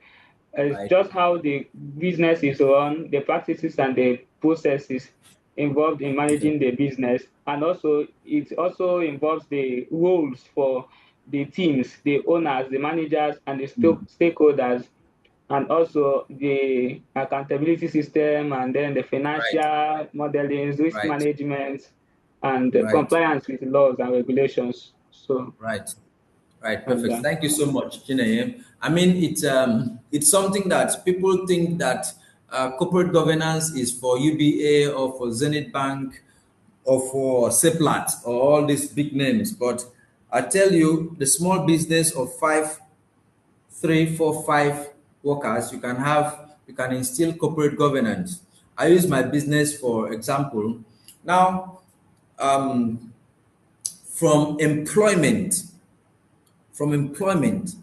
It's Right, just how the business is run, the practices and the processes involved in managing the business, and also it also involves the roles for the teams, the owners, the managers, and the stakeholders, and also the accountability system, and then the right, financial modeling, risk right, management, and the right, compliance with laws and regulations. So, right. Right, I'm perfect. done. Thank you so much, Chinenye. I mean, it's something that people think that corporate governance is for UBA or for Zenith Bank or for Seplat or all these big names. But I tell you, the small business of five, three, four, five workers, you can instill corporate governance. I use my business for example. Now, um, from employment, from employment,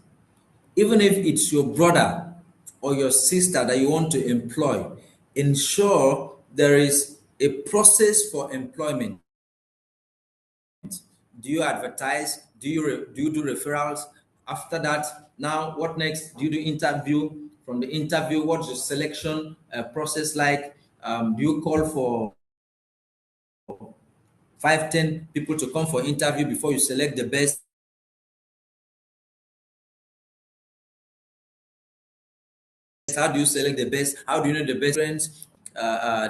even if it's your brother or your sister that you want to employ, ensure there is a process for employment. Do you advertise? Do you do referrals? After that, now what next? Do you do interview? From the interview, what's your selection process like? Do you call for 5, 10 people to come for interview before you select the best? How do you select the best? How do you know the best friends,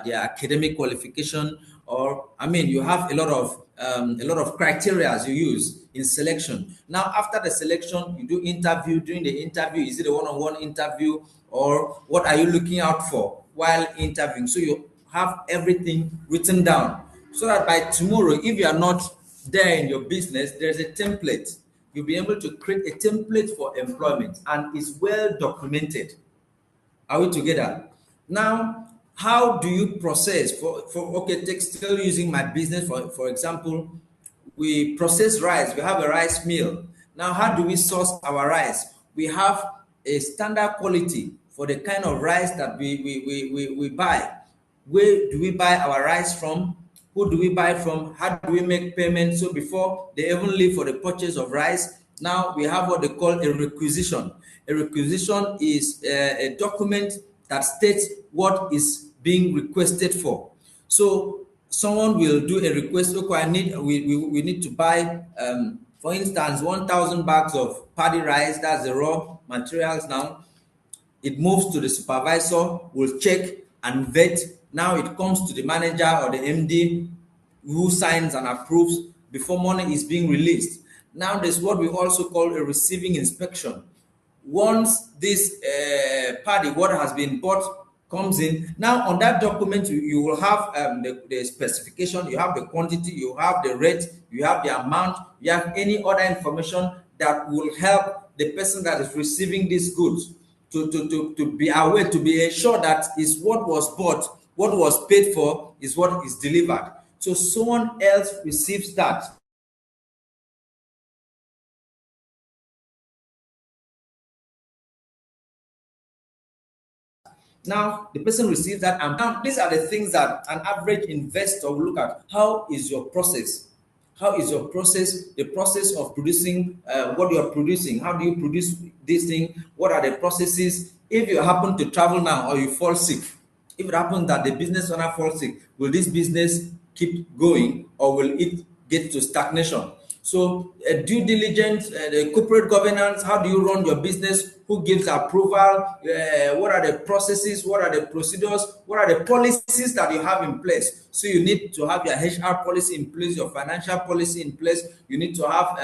their academic qualification? Or I mean, you have a lot of criteria you use in selection. Now, after the selection, you do interview. During the interview, is it a one-on-one interview, or what are you looking out for while interviewing? So you have everything written down, so that by tomorrow, if you are not there in your business, there's a template. You'll be able to create a template for employment, and it's well documented. Are we together? Now, how do you process for okay, take still using my business for example, we process rice, we have a rice mill. Now, how do we source our rice? We have a standard quality for the kind of rice that we buy. Where do we buy our rice from? Who do we buy from? How do we make payment? So before they even leave for the purchase of rice, now we have what they call a requisition. A requisition is a document that states what is being requested for. So someone will do a request. Okay, we need to buy, for instance, 1,000 bags of paddy rice. That's the raw materials now. It moves to the supervisor, will check and vet. Now it comes to the manager or the MD, who signs and approves before money is being released. Now there's what we also call a receiving inspection. Once this party, what has been bought, comes in, now on that document you will have the specification, you have the quantity, you have the rate, you have the amount, you have any other information that will help the person that is receiving these goods to be aware, to be assured that is what was bought, what was paid for is what is delivered. So someone else receives that. Now the person receives that, and now these are the things that an average investor will look at. How is your process? How is your process? The process of producing what you are producing. How do you produce this thing? What are the processes? If you happen to travel now or you fall sick, if it happens that the business owner falls sick, will this business keep going or will it get to stagnation? So, due diligence, the corporate governance, how do you run your business? Who gives approval? What are the processes? What are the procedures? What are the policies that you have in place? So, you need to have your HR policy in place, your financial policy in place. You need to have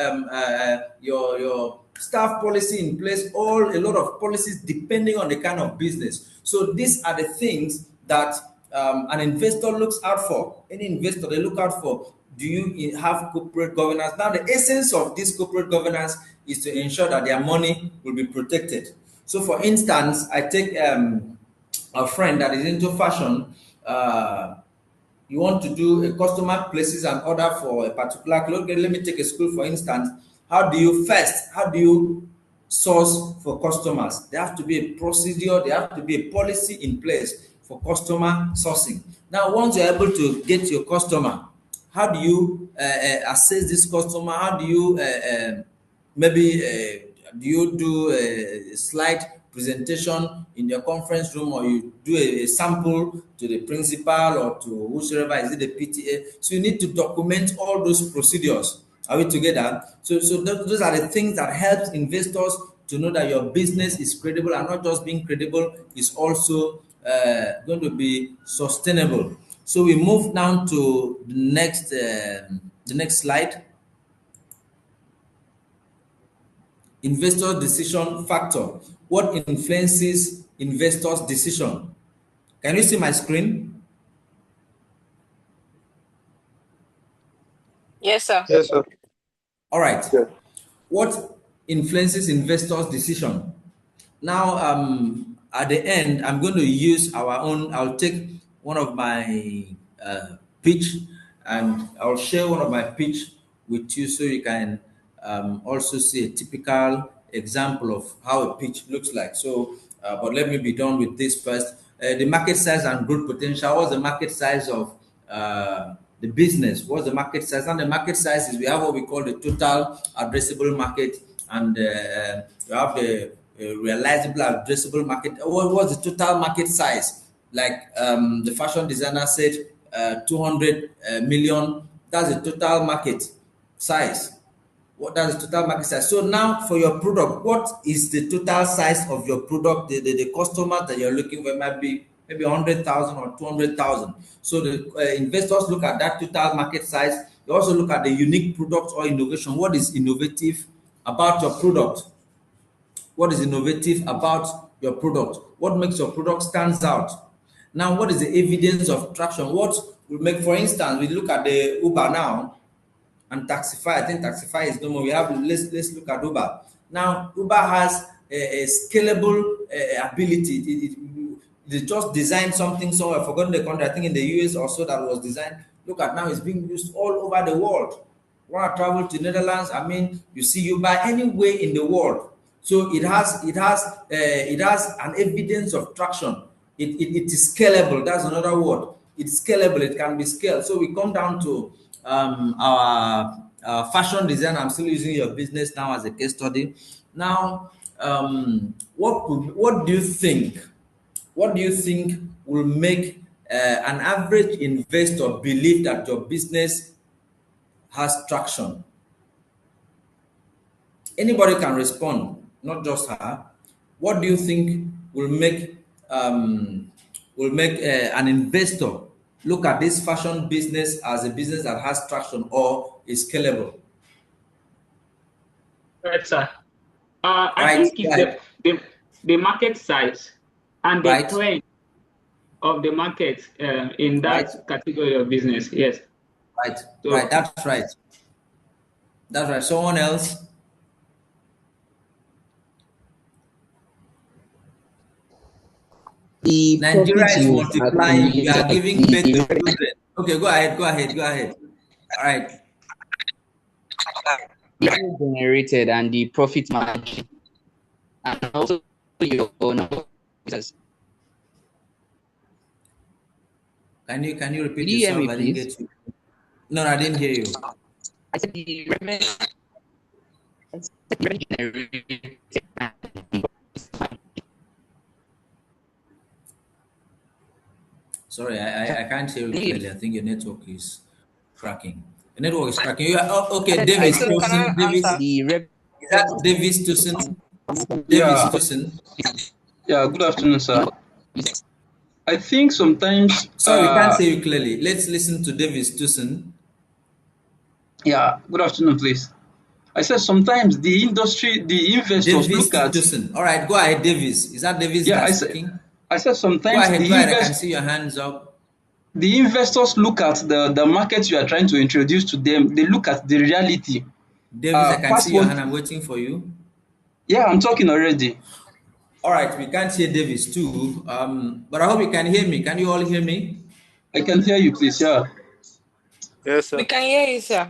your staff policy in place, a lot of policies depending on the kind of business. So these are the things that an investor looks out for. Any investor, they look out for. Do you have corporate governance? Now, the essence of this corporate governance is to ensure that their money will be protected. So, for instance, I take a friend that is into fashion. You want to do a customer places an order for a particular cloth. Okay, let me take a school for instance. How do you source for customers? There has to be a procedure, there has to be a policy in place for customer sourcing. Now, once you're able to get your customer, how do you assess this customer? How do you maybe do you do a slide presentation in your conference room, or you do a sample to the principal or to whosoever, is it the PTA? So you need to document all those procedures. Are we together? So those are the things that helps investors to know that your business is credible, and not just being credible, is also going to be sustainable. So we move down to the next slide. Investor decision factor. What influences investors' decision? Can you see my screen? Yes, sir. Yes, sir. All right. Yeah. What influences investors' decision? Now, at the end, I'm going to use our own. I'll take one of my pitch, and I'll share one of my pitch with you, so you can also see a typical example of how a pitch looks like. So, but let me be done with this first. The market size and growth potential. What's the market size of the business? What's the market size? And the market size is, we have what we call the total addressable market, and you have the realizable addressable market. What's the total market size? Like the fashion designer said, 200 million. That's the total market size. What does the total market size? So now, for your product, what is the total size of your product? The customer that you're looking for might be maybe 100,000 or 200,000. So the investors look at that total market size. They also look at the unique product or innovation. What is innovative about your product? What is innovative about your product? What makes your product stands out? Now, what is the evidence of traction? What will make, for instance, we look at the Uber now and Taxify. I think Taxify is no more. We have, let's look at Uber. Now, Uber has a scalable ability. They just designed something somewhere, forgotten the country, I think in the US or so, that was designed. Look at now, it's being used all over the world. When I travel to Netherlands, I mean, you see Uber anywhere in the world. So it has an evidence of traction. It is scalable. That's another word. It's scalable. It can be scaled. So we come down to our fashion design. I'm still using your business now as a case study. Now, what do you think? What do you think will make an average investor believe that your business has traction? Anybody can respond, not just her. What do you think will make an investor look at this fashion business as a business that has traction or is scalable? Right, sir. I think it's the market size and the trend of the market in that category of business. Yes. Right. So, right. That's right. That's right. Someone else? Nigeria is multiplying. We are giving birth to children. Okay, go ahead. All right. The generated and the profit margin, and also your own business. Can you repeat yourself? I didn't get you. No, I didn't hear you. I said the revenue generated. Sorry, I can't hear you clearly. I think your network is cracking. The network is cracking. You are, okay, Davis. Is that Davis Tucson? Davis Tucson. Yeah, good afternoon, sir. I think sometimes... Sorry, we can't hear you clearly. Let's listen to Davis Tucson. Yeah, good afternoon, please. I said sometimes the industry, the investors Davis look at. Tucson. All right, go ahead, Davis. Is that Davis Yeah, that's speaking? I said Go sometimes ahead, go ahead. I can see your hands up. the investors look at the market you are trying to introduce to them. They look at the reality. Davis, I can see your Passport. hand. I'm waiting for you. Yeah, I'm talking already. All right, we can't hear Davis too, but I hope you can hear me. Can you all hear me? I can hear you, please. Yeah. Yes, sir. We can hear you, sir.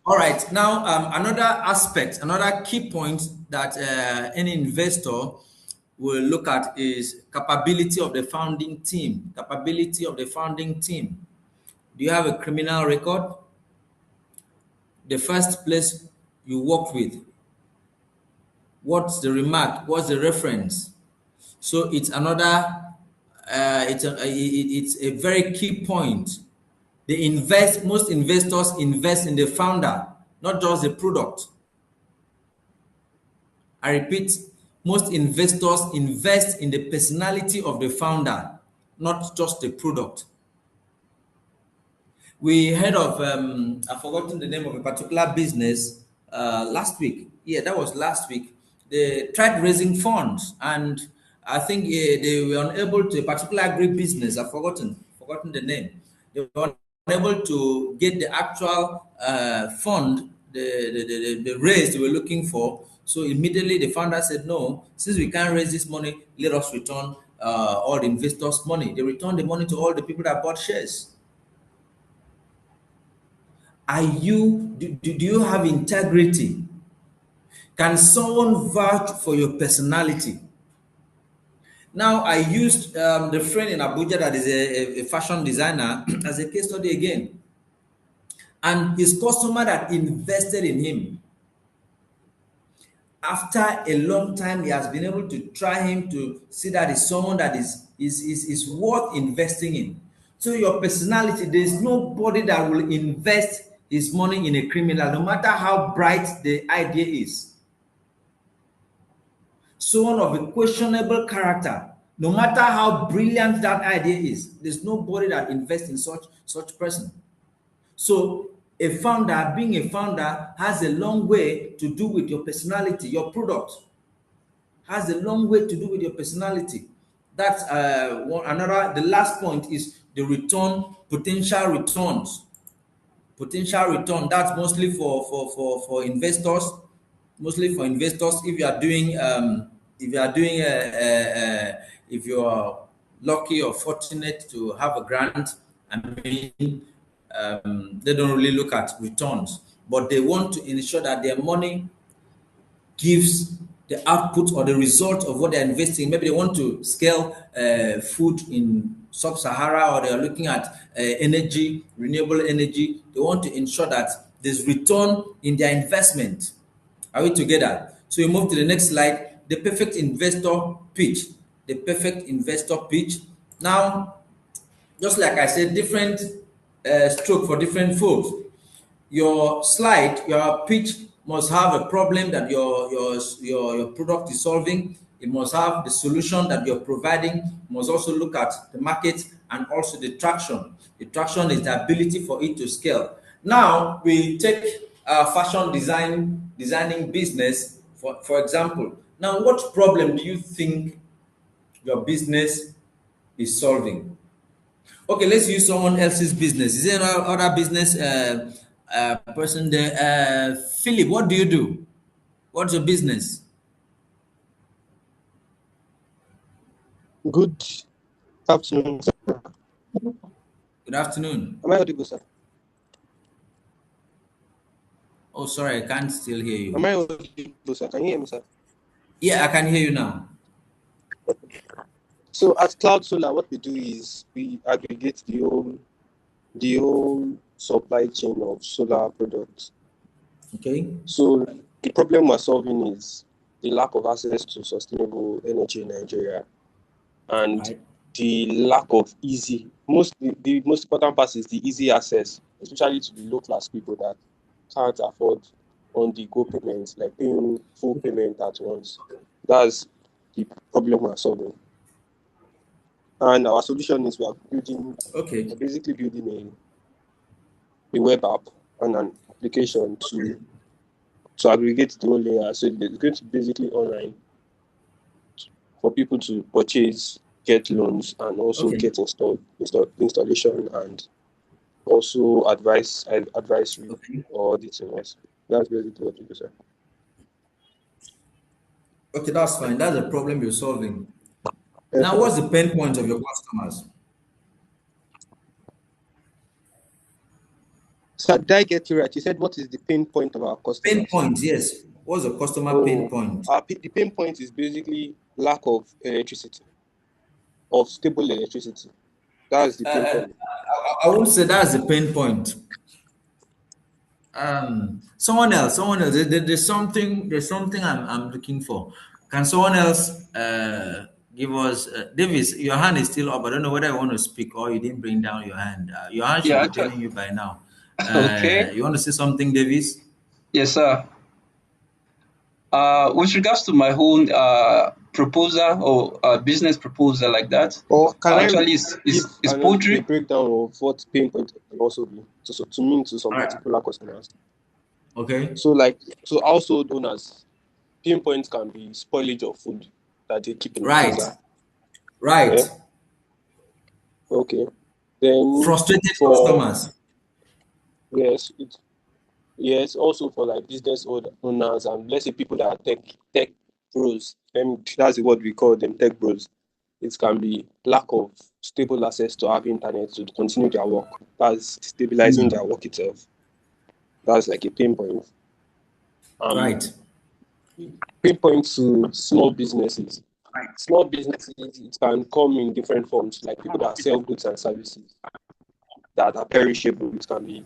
All right, now another aspect, another key point that any investor will look at is capability of the founding team. Capability of the founding team. Do you have a criminal record? The first place you worked with, what's the remark, what's the reference? So it's another it's a very key point. Most investors invest in the founder, not just the product. I repeat, most investors invest in the personality of the founder, not just the product. We heard of, I've forgotten the name of a particular business last week. Yeah, that was last week. They tried raising funds, and I think they were unable to, a particular agri-business, I've forgotten the name. They were unable to get the actual fund, the raise they were looking for. So immediately the founder said, no, since we can't raise this money, let us return all the investors' money. They returned the money to all the people that bought shares. Do you have integrity? Can someone vouch for your personality? Now, I used the friend in Abuja that is a fashion designer as a case study again. And his customer that invested in him, after a long time, he has been able to try him to see that is someone that is worth investing in. So your personality, there's nobody that will invest his money in a criminal, no matter how bright the idea is. Someone of a questionable character, no matter how brilliant that idea is, there's nobody that invests in such person. So a founder, being a founder, has a long way to do with your personality, your product. Has a long way to do with your personality. That's another. The last point is the return, potential returns. Potential return. That's mostly for investors. Mostly for investors. If you are lucky or fortunate to have a grant, I mean, they don't really look at returns, but they want to ensure that their money gives the output or the result of what they're investing in. Maybe they want to scale food in sub-Sahara, or they're looking at energy, renewable energy. They want to ensure that there's return in their investment. Are we together? So you move to the next slide, the perfect investor pitch. The perfect investor pitch. Now, just like I said, different stroke for different folks. Your slide, your pitch must have a problem that your product is solving. It must have the solution that you're providing. You must also look at the market and also the traction. The traction is the ability for it to scale. Now we take fashion designing business for example. Now, what problem do you think your business is solving? Okay, let's use someone else's business. Is there another business person there? Philip, what do you do? What's your business? Good afternoon, sir. Good afternoon. Am I audible, sir? Oh, sorry, I can't still hear you. Am I audible, sir? Can you hear me, sir? Yeah, I can hear you now. So at Cloud Solar, what we do is we aggregate the whole supply chain of solar products. Okay. So the problem we're solving is the lack of access to sustainable energy in Nigeria, and Right. the lack of the most important part is the easy access, especially to the low class people that can't afford on the go payments, like paying full payment at once. That's the problem we're solving. And our solution is we're Okay. basically building a web app and an application to to aggregate the whole layer. So it's going to be basically online for people to purchase, get loans, and also get installation and also advisory or auditing. Yes. That's basically what you do, sir. Okay, that's fine. That's a problem you're solving. Yes, Now, sir. what's the pain point of your customers? So did I get you right? You said what is the pain point of our Pain customers? point, yes. What's the customer pain point? The pain point is basically lack of electricity, of stable electricity. That's the pain point. I won't say that's the pain point. Someone else. There's something I'm looking for. Can someone else give us? Davis, your hand is still up. I don't know whether you want to speak or you didn't bring down your hand. Your hand should Yeah, be telling you by now. okay. You want to say something, Davis? Yes, sir. With regards to my own proposal or business proposal like that, Or can I actually give it's a poultry. breakdown of what pain point can also be to mean to some All right. particular customers? Okay. So household owners, pain points can be spoilage of food that they keep in the Right. freezer. Right. Yeah? Okay. Then Frustrated for customers. yes, also for like business owners and let's say people that are tech bros. That's the word we call them, tech bros. It can be lack of stable access to have internet to continue their work. That's stabilizing their work itself. That's like a pain point. Right. Pain point to small businesses. Small businesses, it can come in different forms, like people that sell goods and services that are perishable. It can be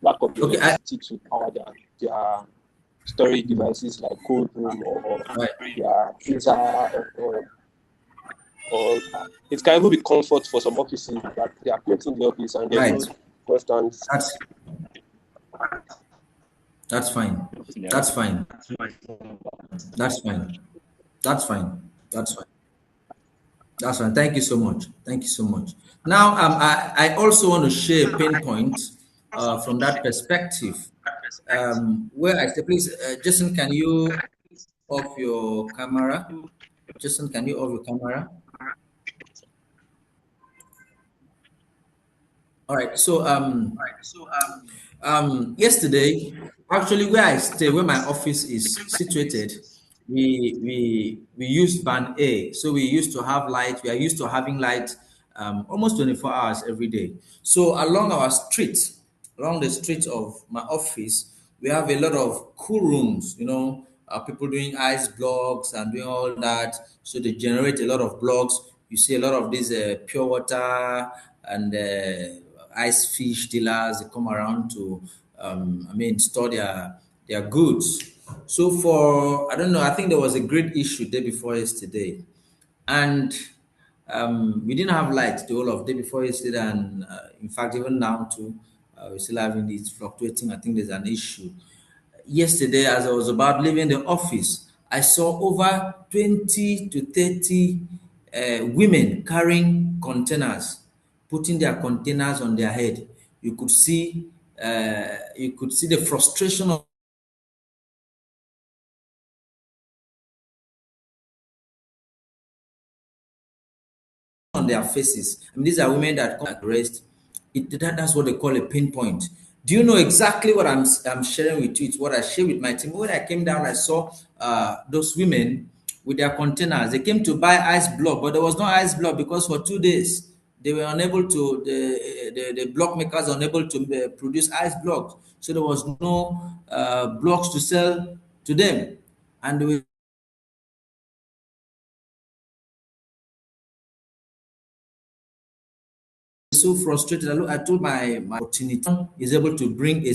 lack of electricity to power their storage devices like cold room or their freezer or it can even be comfort for some offices that they are put in the office and there's no constant. That's fine. That's fine. That's fine. That's fine. That's fine. That's fine. Thank you so much. Thank you so much. Now, I also want to share a pain point from that perspective. Where I say, please, Jason, can you off your camera? Jason, can you off your camera? All right. So, yesterday, actually, where I stay, where my office is situated, we used Band A. So we used to have light. We are used to having light almost 24 hours every day. So along our street, along the street of my office, we have a lot of cool rooms. You know, people doing ice blocks and doing all that. So they generate a lot of blocks. You see a lot of these pure water and ice fish dealers. They come around to, store their goods. So for I don't know, I think there was a great issue day before yesterday, and we didn't have light the whole of day before yesterday, and in fact even now too, we're still having it fluctuating. I think there's an issue. Yesterday, as I was about leaving the office, I saw over 20 to 30 women carrying containers, putting their containers on their head. You could see the frustration on their faces. I mean, these are women that come at rest. That's what they call a pinpoint. Do you know exactly what I'm sharing with you? It's what I share with my team. When I came down, I saw those women with their containers. They came to buy ice block, but there was no ice block because for 2 days they were unable to. The block makers unable to produce ice blocks, so there was no blocks to sell to them, and they were so frustrated. I told my opportunity is able to bring a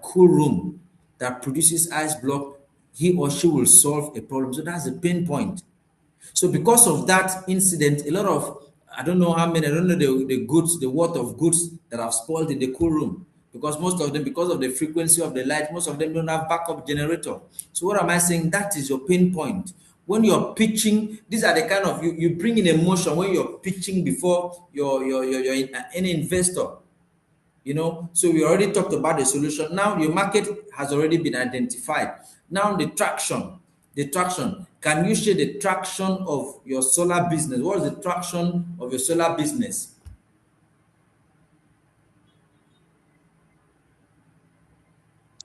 cool room that produces ice block. He or she will solve a problem. So that's the pain point. So because of that incident, a lot of I don't know how many, I don't know the goods, the worth of goods that have spoiled in the cool room. Because most of them, because of the frequency of the light, most of them don't have backup generator. So what am I saying? That is your pain point. When you're pitching, these are the kind of you bring in emotion when you're pitching before your any investor. So we already talked about the solution. Now your market has already been identified. Now the traction. Can you share the traction of your solar business? What is the traction of your solar business?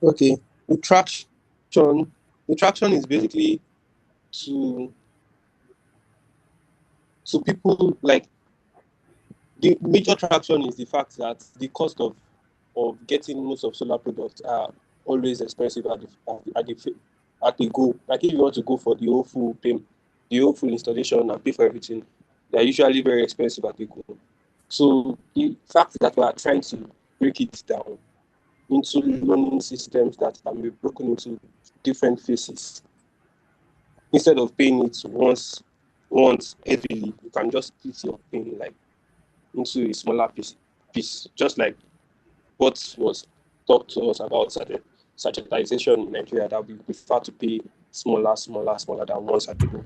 Okay. The traction, the traction is basically to people, like, the major traction is the fact that the cost of getting most of solar products are always expensive at the go. Like, if you want to go for the whole full installation and pay for everything, they're usually very expensive at the go. So the fact that we are trying to break it down into learning systems that can be broken into different phases, instead of paying it once heavily, you can just split your pain, like, into a smaller piece, just like what was talked to us about sachetization in Nigeria, that we prefer to pay smaller than once at a go.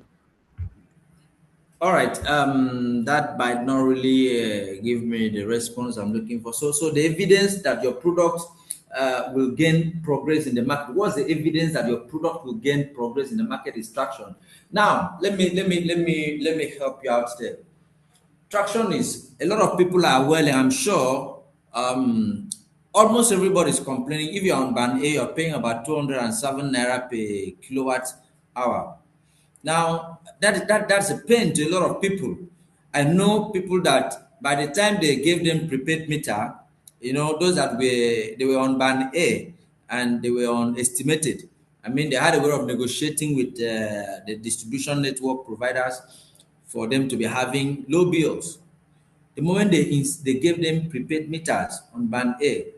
All right, that might not really give me the response I'm looking for. So the evidence that your product will gain progress in the market. What's the evidence that your product will gain progress in the market is traction. Now, let me help you out there. Traction is, a lot of people are well, I'm sure. Almost everybody is complaining. If you're on band A, you're paying about 207 naira per kilowatt hour. Now, that's a pain to a lot of people. I know people that by the time they gave them prepaid meter, those that they were on band A and they were on estimated. I mean, they had a way of negotiating with the distribution network providers for them to be having low bills. The moment they gave them prepaid meters on band A,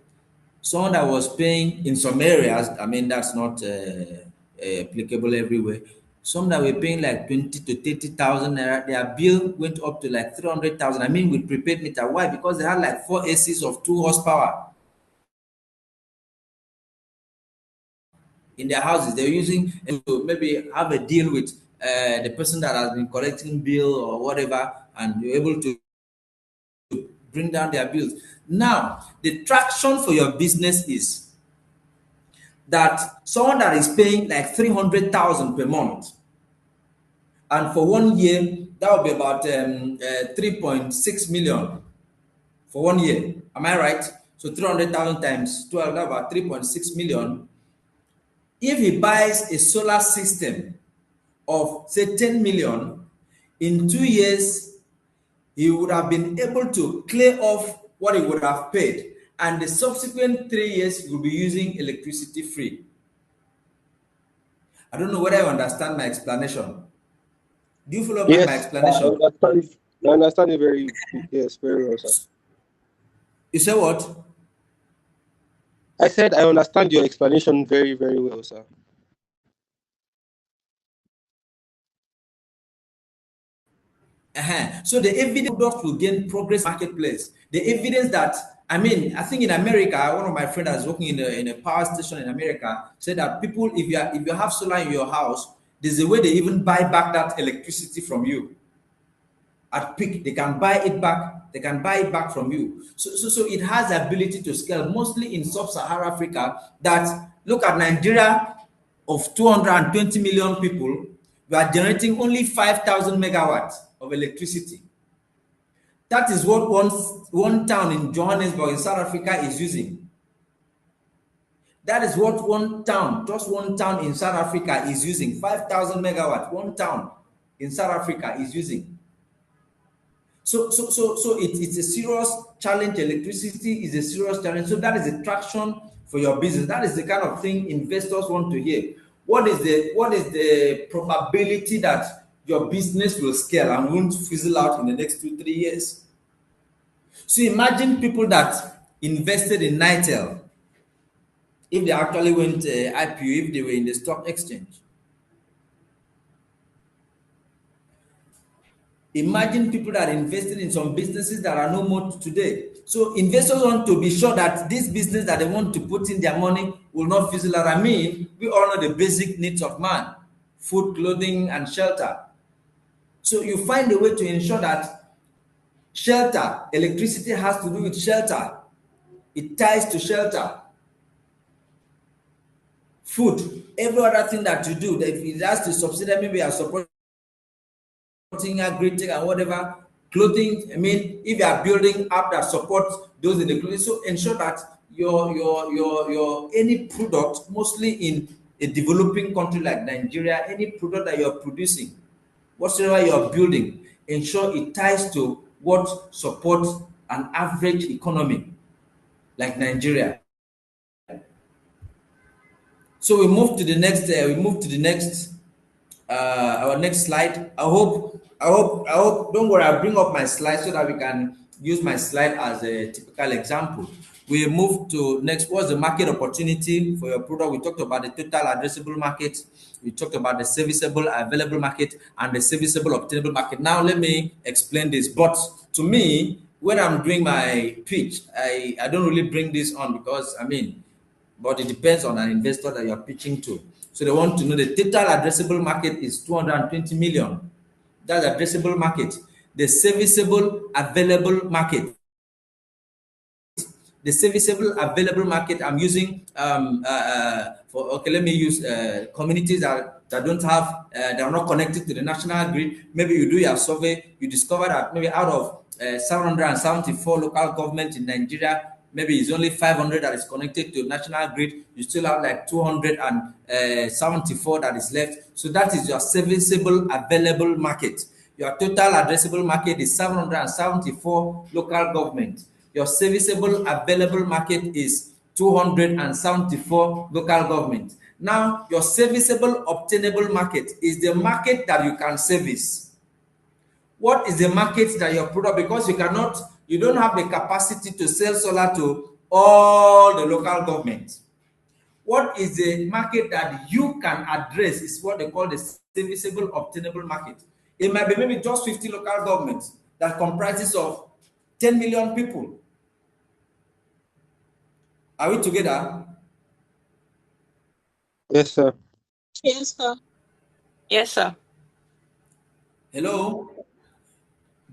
someone that was paying in some areas, I mean, that's not applicable everywhere. Some that were paying like 20 to 30,000 naira, their bill went up to like 300,000. I mean, with prepaid meter. Why? Because they had like 4 ACs of 2 horsepower in their houses. They're using to maybe have a deal with the person that has been collecting bill or whatever, and you're able to bring down their bills. Now, the traction for your business is that someone that is paying like 300,000 per month, and for 1 year, that would be about 3.6 million for 1 year. Am I right? So 300,000 times 12, that's about 3.6 million. If he buys a solar system of, say, 10 million, in 2 years, he would have been able to clear off what he would have paid. And the subsequent 3 years, he will be using electricity free. I don't know whether you understand my explanation. Do you follow my Yes, explanation? I understand it very well, sir. You say what? I said I understand your explanation very, very well, sir. So the evidence product will gain progress marketplace. The evidence that, I mean, I think in America, one of my friends that's working in a power station in America said that people, if you have solar in your house, there's a way they even buy back that electricity from you. At peak, they can buy it back. They can buy it back from you. So it has the ability to scale, mostly in sub-Saharan Africa. That, look at Nigeria, of 220 million people, we are generating only 5,000 megawatts of electricity. That is what one town in Johannesburg in South Africa is using. That is what just one town in South Africa is using. 5,000 megawatts, one town in South Africa is using. So it's a serious challenge. Electricity is a serious challenge. So that is a traction for your business. That is the kind of thing investors want to hear. What is the probability that your business will scale and won't fizzle out in the next 2-3 years? So imagine people that invested in Nitel, if they actually went IPO, if they were in the stock exchange. Imagine people that invested in some businesses that are no more today. So investors want to be sure that this business that they want to put in their money will not fizzle out. I mean, we all know the basic needs of man: food, clothing, and shelter. So you find a way to ensure that shelter, electricity has to do with shelter. it ties to shelter, food, every other thing that you do. That if it has to subsidize, maybe you are supporting agri-tech and whatever, clothing. I mean, if you are building app that supports those in the clothing, so ensure that your any product, mostly in a developing country like Nigeria, any product that you're producing, whatsoever you're building, ensure it ties to what supports an average economy like Nigeria. So we move to the next. Our next slide. I hope. Don't worry. I'll bring up my slide so that we can use my slide as a typical example. We move to next. What's the market opportunity for your product? We talked about the total addressable market. We talked about the serviceable available market and the serviceable obtainable market. Now let me explain this. But to me, when I'm doing my pitch, I don't really bring this on because I mean, but it depends on an investor that you're pitching to. So they want to know the total addressable market is 220 million. That's addressable market. The serviceable available market. The serviceable available market I'm using for, okay, let me use communities that don't have, that are not connected to the national grid. Maybe you do your survey, you discover that maybe out of 774 local governments in Nigeria, maybe it's only 500 that is connected to national grid. You still have like 274 that is left. So that is your serviceable available market. Your total addressable market is 774 local governments. Your serviceable available market is 274 local governments. Now, your serviceable obtainable market is the market that you can service. What is the market that your product, because you don't have the capacity to sell solar to all the local governments. What is the market that you can address is what they call the serviceable obtainable market. It might be maybe just 50 local governments that comprises of 10 million people. Are we together? Yes, sir. Yes, sir. Yes, sir. Hello?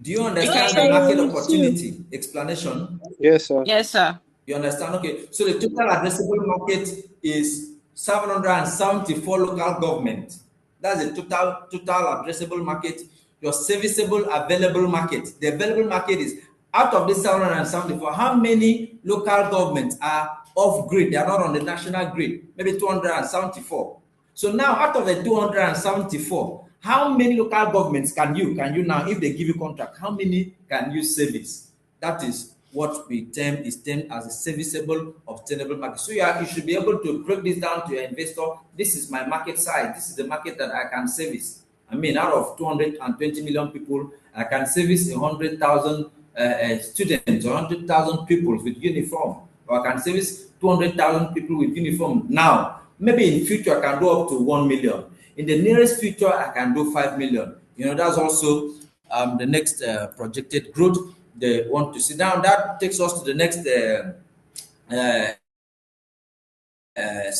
Do you Yes, understand sir, the you're market with you. opportunity explanation? Yes, sir. Yes, sir. You understand? Okay. So the total addressable market is 774 local government. That's the total addressable market. Your serviceable available market. The available market is out of this 774. How many local governments are off grid? They are not on the national grid. Maybe 274. So now out of the 274, how many local governments can you now, if they give you contract, how many can you service? That is what we termed as a serviceable obtainable market. So you should be able to break this down to your investor. This is my market size. This is the market that I can service. I mean, out of 220 million people, I can service 100,000 students, 100,000 people with uniform, or I can service 200,000 people with uniform now. Maybe in future I can do up to 1 million. In the nearest future, I can do 5 million. You know, that's also the next projected growth they want to see. Now that takes us to the next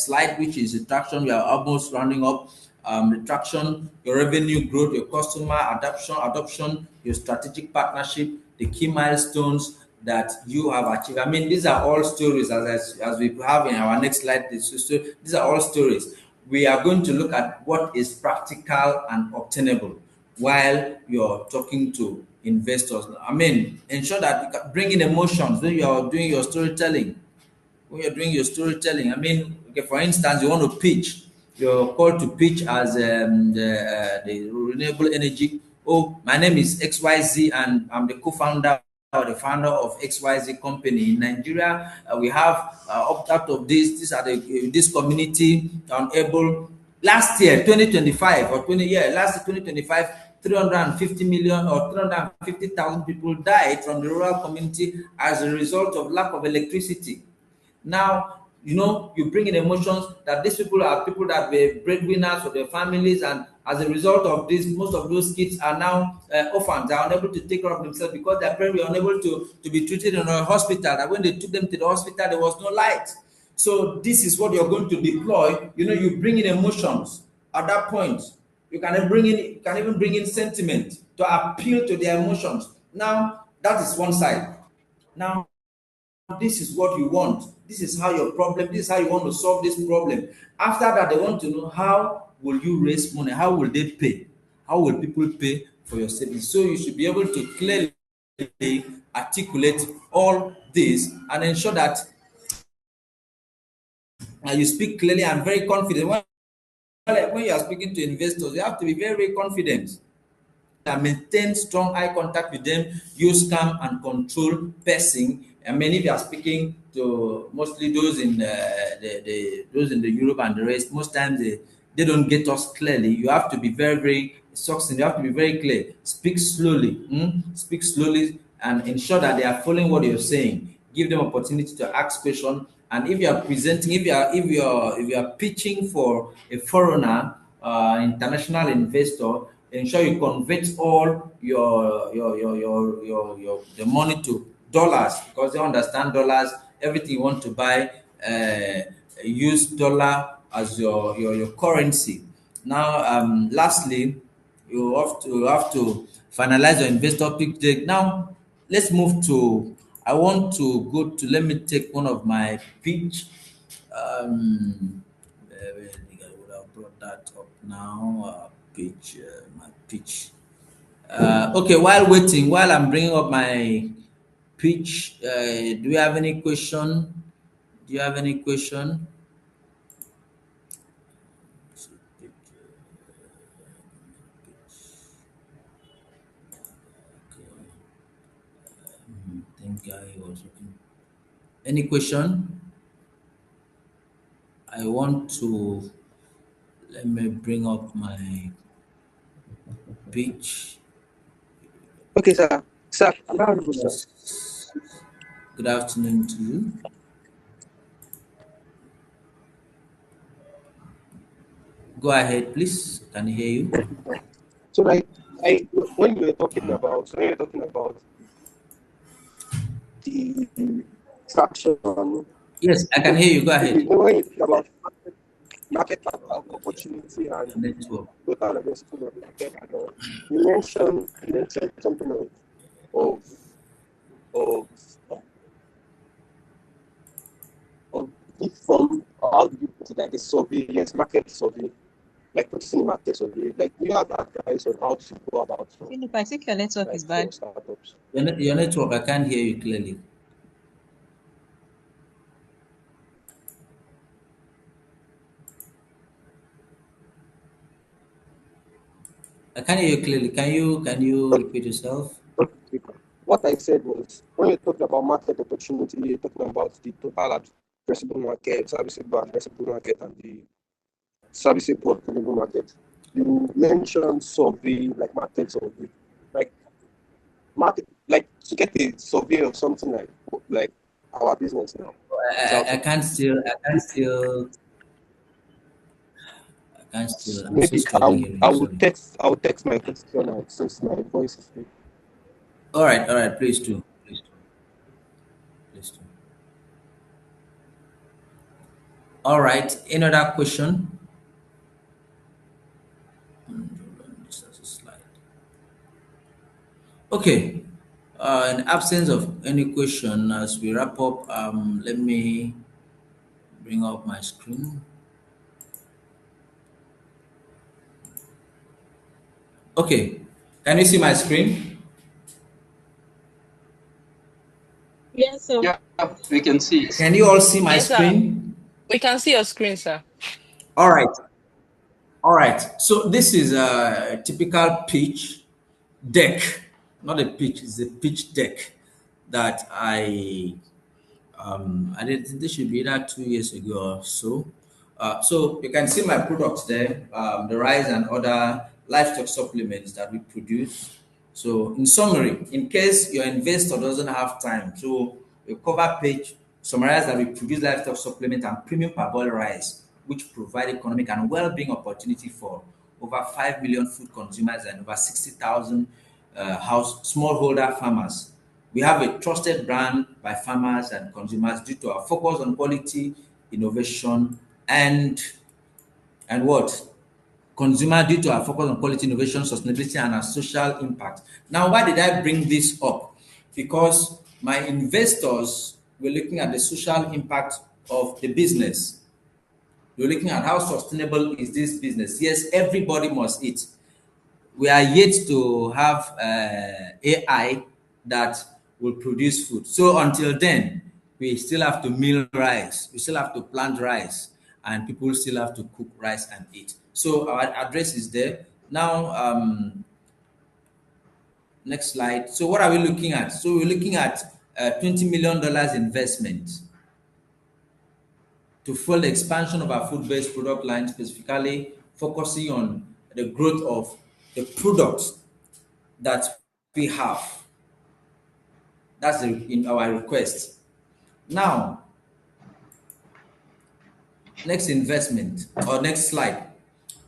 slide, which is the traction. We are almost rounding up. The traction, your revenue growth, your customer adoption, your strategic partnership, the key milestones that you have achieved. I mean, these are all stories, as we have in our next slide. These are all stories. We are going to look at what is practical and obtainable while you're talking to investors. I mean, ensure that you can bring in emotions when you're doing your storytelling. When you're doing your storytelling, I mean, okay, for instance, you want to pitch, you're called to pitch as the renewable energy. Oh, my name is XYZ, and I'm the co-founder or the founder of XYZ company in Nigeria. We have opt out of this. These are this community unable. Last year, 2025 or 20 year, last year 2025, 350 million or 350,000 people died from the rural community as a result of lack of electricity. Now, you know, you bring in emotions that these people are people that were breadwinners for their families, and as a result of this, most of those kids are now orphans. They are unable to take care of themselves because their parents were unable to be treated in a hospital. That when they took them to the hospital, there was no light. So this is what you're going to deploy. You know, you bring in emotions at that point. You can even bring in sentiment to appeal to their emotions. Now, that is one side. Now, this is what you want. This is how your problem, this is how you want to solve this problem. After that, they want to know how will you raise money? How will they pay? How will people pay for your savings? So you should be able to clearly articulate all this and ensure that you speak clearly and very confident. When you are speaking to investors, you have to be very, very confident and maintain strong eye contact with them, use calm and control pacing. I mean, if you are speaking to mostly those in those in the Europe and the rest, most times they don't get us clearly. You have to be very, very succinct. You have to be very clear. Speak slowly. Speak slowly and ensure that they are following what you're saying. Give them opportunity to ask questions. And if you are presenting, if you are pitching for a foreigner, international investor, ensure you convert all your the money to dollars because they understand dollars. Everything you want to buy, use dollar as your currency. Now, lastly, you have to finalize your investor pitch deck. Now, let's move to. I want to go to. Let me take one of my pitch. I would have brought that up now. Pitch, my pitch. Okay, while waiting, while I'm bringing up my pitch, do you have any question? Do you have any question? I think I was looking. Any question? I want to let me bring up my pitch. Okay, sir. Sir, I'm available, sir. Yes. Good afternoon to you. Go ahead, please. Can I hear you? So, like, when you were talking about, the traction, Yes, I can hear you. Go ahead. when you talk about market opportunity and Network. total addressable market, and all, you mentioned something of of of it from how do you put it, like a survey, yes, market survey, like purchasing market survey, like we have advice on how to go about Philip, I think your network like is bad. for startups. Your network, I can't hear you clearly. I can't hear you clearly. Can you repeat yourself? Okay. What I said was when you're talking about market opportunity, you're talking about the total addressable market, serviceable addressable market, and the serviceable addressable market. You mentioned survey, like market survey, like market, like to get a survey of something like our business now. I can't still. I'm still Maybe struggling hearing I you. will Sorry. text my question out since my voice is weak. All right. All right. Please do. Please do. Please do. All right. Any other question? This is a slide. Okay. In absence of any question, as we wrap up, let me bring up my screen. Okay. Can you see my screen? Yes, sir. Yeah, we can see it. Can you all see my Yes, sir. screen? We can see your screen, sir. All right. All right. So this is a typical pitch deck, not a pitch, it's a pitch deck that I did. This should be that 2 years ago or so. So you can see my products there, the rice and other livestock supplements that we produce. So in summary, in case your investor doesn't have time, so a cover page summarize that we produce livestock supplement and premium parboiled rice, which provide economic and well-being opportunity for over 5 million food consumers and over 60,000 house smallholder farmers. We have a trusted brand by farmers and consumers due to our focus on quality, innovation, and what? Consumer due to our focus on quality, innovation, sustainability, and our social impact. Now, why did I bring this up? Because my investors we're looking at the social impact of the business. We're looking at how sustainable is this business. Yes, everybody must eat. We are yet to have AI that will produce food. So until then, we still have to mill rice. We still have to plant rice, and people still have to cook rice and eat. So our address is there. Now, next slide. So what are we looking at? So we're looking at $20 million investment to fuel the expansion of our food-based product line, specifically focusing on the growth of the products that we have. That's in our request. Now, next investment or next slide.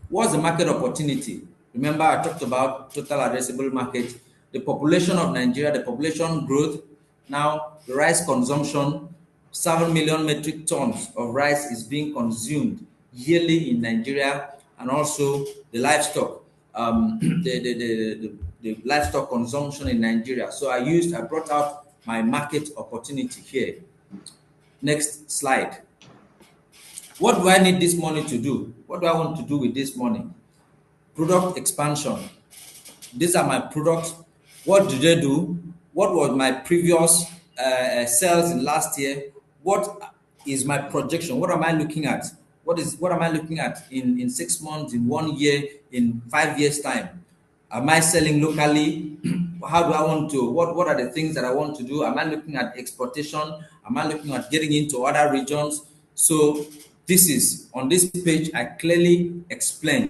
What's the market opportunity? Remember, I talked about total addressable market, the population of Nigeria, the population growth. Now, the rice consumption, 7 million metric tons of rice is being consumed yearly in Nigeria, and also the livestock, the livestock consumption in Nigeria. So I brought out my market opportunity here. Next slide. What do I need this money to do? What do I want to do with this money? Product expansion. These are my products. What do they do? What was my previous sales in last year? What is my projection? What am I looking at? What am I looking at in 6 months, in 1 year, in 5 years time? Am I selling locally? How do I want to? What are the things that I want to do? Am I looking at exportation? Am I looking at getting into other regions? So this is on this page. I clearly explain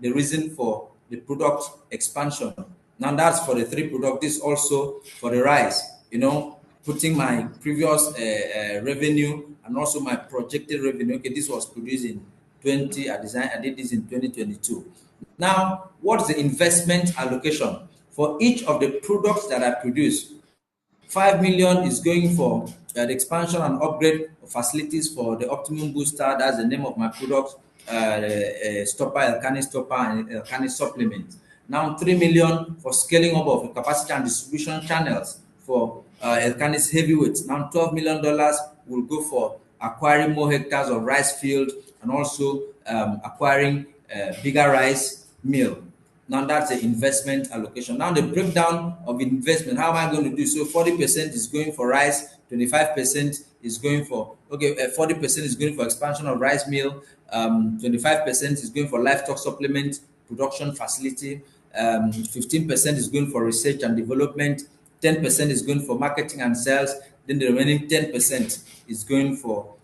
the reason for the product expansion. Now that's for the 3 products. This also for the rice. Putting my previous revenue and also my projected revenue. Okay, this was produced in 20. I did this in 2022. Now, what's the investment allocation for each of the products that I produce? 5 million is going for the expansion and upgrade of facilities for the Optimum Booster. That's the name of my product, stopper, Elkani stopper, and Elkani supplement. Now, 3 million for scaling up of the capacity and distribution channels for Elkani's heavyweights. Now, $12 million will go for acquiring more hectares of rice field and also acquiring bigger rice mill. Now that's the investment allocation. Now the breakdown of investment, how am I going to do? So 40% is going for rice, 25% is going for, 40% is going for expansion of rice mill, 25% is going for livestock supplement production facility, 15% is going for research and development, 10% is going for marketing and sales, then the remaining 10% is going for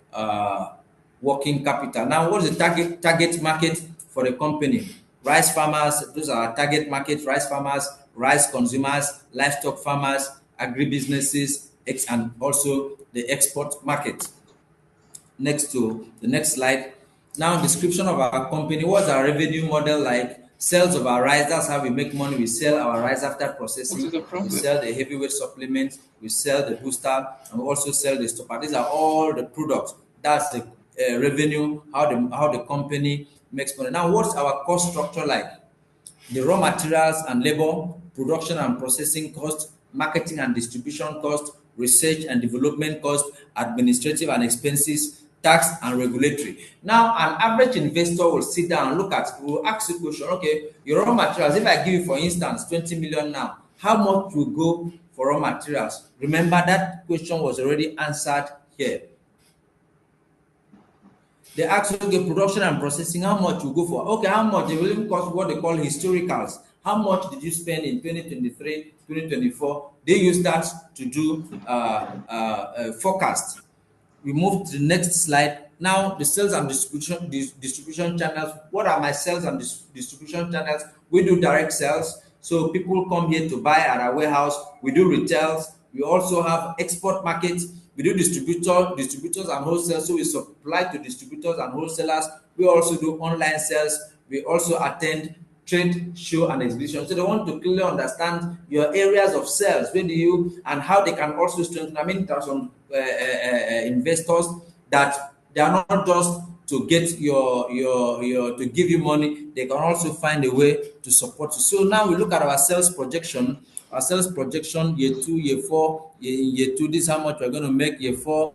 working capital. Now, what is the target market for the company? Rice farmers, those are our target market, rice farmers, rice consumers, livestock farmers, agribusinesses, and also the export market. Next to the next slide. Now, description of our company. What's our revenue model like? Sales of our rice, that's how we make money. We sell our rice after processing. We sell the heavyweight supplement. We sell the booster, and we also sell the stopper. These are all the products. That's the revenue, how the company makes money. Now, what's our cost structure like? The raw materials and labor, production and processing cost, marketing and distribution cost, research and development cost, administrative and expenses, tax and regulatory. Now, an average investor will sit down and will ask the question, okay, your raw materials, if I give you, for instance, 20 million now, how much will go for raw materials? Remember, that question was already answered here. They ask, okay, production and processing, how much will go for? Okay, how much? They will even cost what they call historicals. How much did you spend in 2023, 2024? They use that to do forecast. We move to the next slide. Now, the sales and distribution channels. What are my sales and distribution channels? We do direct sales. So people come here to buy at our warehouse. We do retails. We also have export markets. We do distributors and wholesalers. So we supply to distributors and wholesalers. We also do online sales. We also attend trade show and exhibition. So they want to clearly understand your areas of sales. Where do you and how they can also strengthen. I mean, there are some investors that they are not just to get your to give you money. They can also find a way to support you. So now we look at our sales projection our sales projection, year 2, year 4, year 2, this is how much we're going to make, year 4,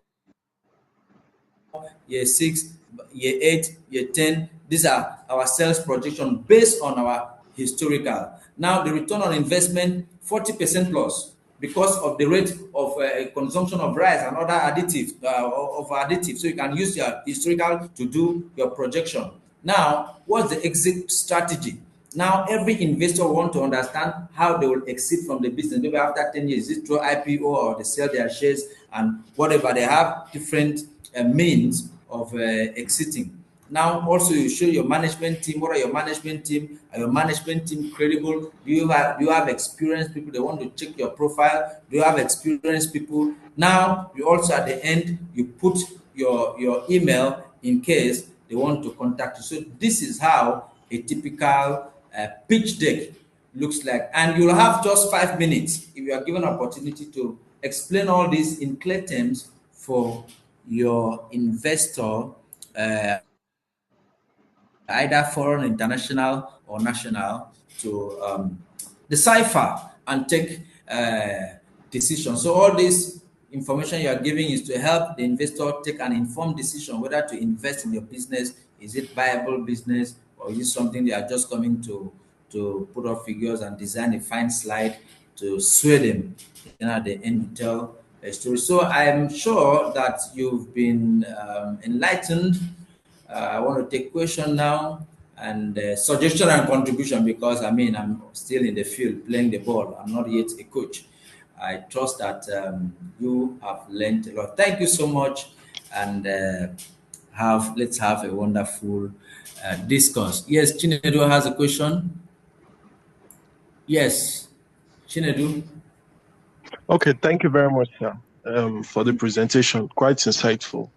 year 6, year 8, year 10. These are our sales projection based on our historical. Now, the return on investment, 40% plus because of the rate of consumption of rice and other additives. So you can use your historical to do your projection. Now, what's the exit strategy? Now, every investor want to understand how they will exit from the business. Maybe after 10 years, is it through IPO or they sell their shares and whatever. They have different means of exiting. Now, also you show your management team. What are your management team? Are your management team credible? Do you have experienced people? They want to check your profile. Do you have experienced people? Now, you also at the end you put your email in case they want to contact you. So this is how a typical pitch deck looks like, and you'll have just 5 minutes if you are given opportunity to explain all this in clear terms for your investor, uh, either foreign, international, or national, to decipher and take decisions. So all this information you are giving is to help the investor take an informed decision whether to invest in your business. Is it viable business, or is it something they are just coming to put up figures and design a fine slide to sway them? Then at the end, you tell a story. So I'm sure that you've been enlightened. I want to take question now and suggestion and contribution, because I mean I'm still in the field playing the ball. I'm not yet a coach. I trust that you have learned a lot. Thank you so much, and let's have a wonderful discourse. Yes, Chinedu has a question. Yes, Chinedu. Okay, thank you very much, sir, for the presentation. Quite insightful.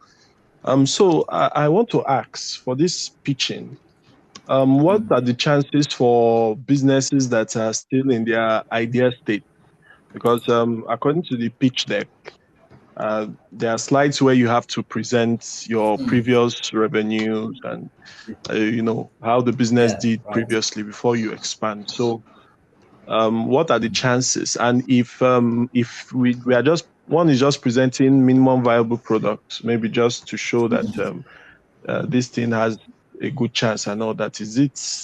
So I want to ask for this pitching. What are the chances for businesses that are still in their idea state? Because according to the pitch deck, there are slides where you have to present your previous revenues and how the business Yeah, did right. previously before you expand. So what are the chances? And if we are just one is just presenting minimum viable products, maybe just to show that this thing has a good chance and all that, does it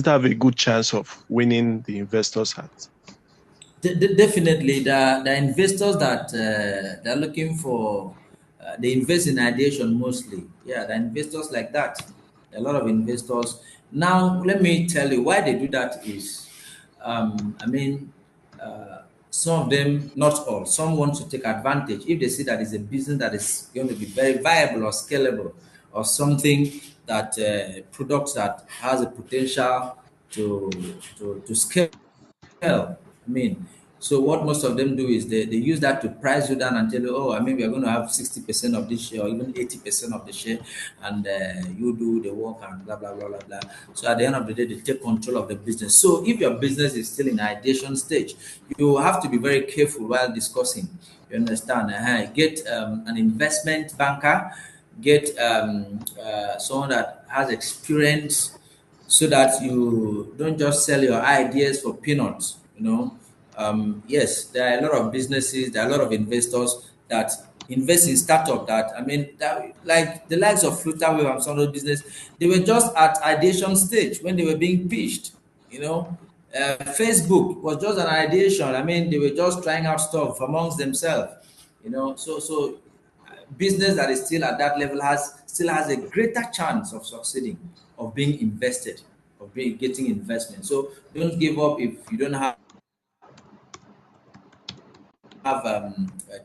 have a good chance of winning the investors' hearts? Definitely, the investors that they're looking for, they invest in ideation mostly. Yeah, the investors like that. A lot of investors. Now, let me tell you why they do that is, I mean, some of them, not all, some want to take advantage. If they see that it's a business that is going to be very viable or scalable, or something that products that has a potential to scale. I mean, so what most of them do is they use that to price you down and tell you, oh, I mean, we are going to have 60% of this share or even 80% of the share, and you do the work and blah, blah, blah, blah, blah. So at the end of the day, they take control of the business. So if your business is still in ideation stage, you have to be very careful while discussing. You understand? Get an investment banker, get someone that has experience, so that you don't just sell your ideas for peanuts. Yes, there are a lot of businesses, there are a lot of investors that invest in startup that, I mean, that, like the likes of Flutterwave and some of those business, they were just at ideation stage when they were being pitched. Facebook was just an ideation. I mean, they were just trying out stuff amongst themselves. So business that is still at that level still has a greater chance of succeeding, of being invested, of being getting investment. So don't give up if you don't have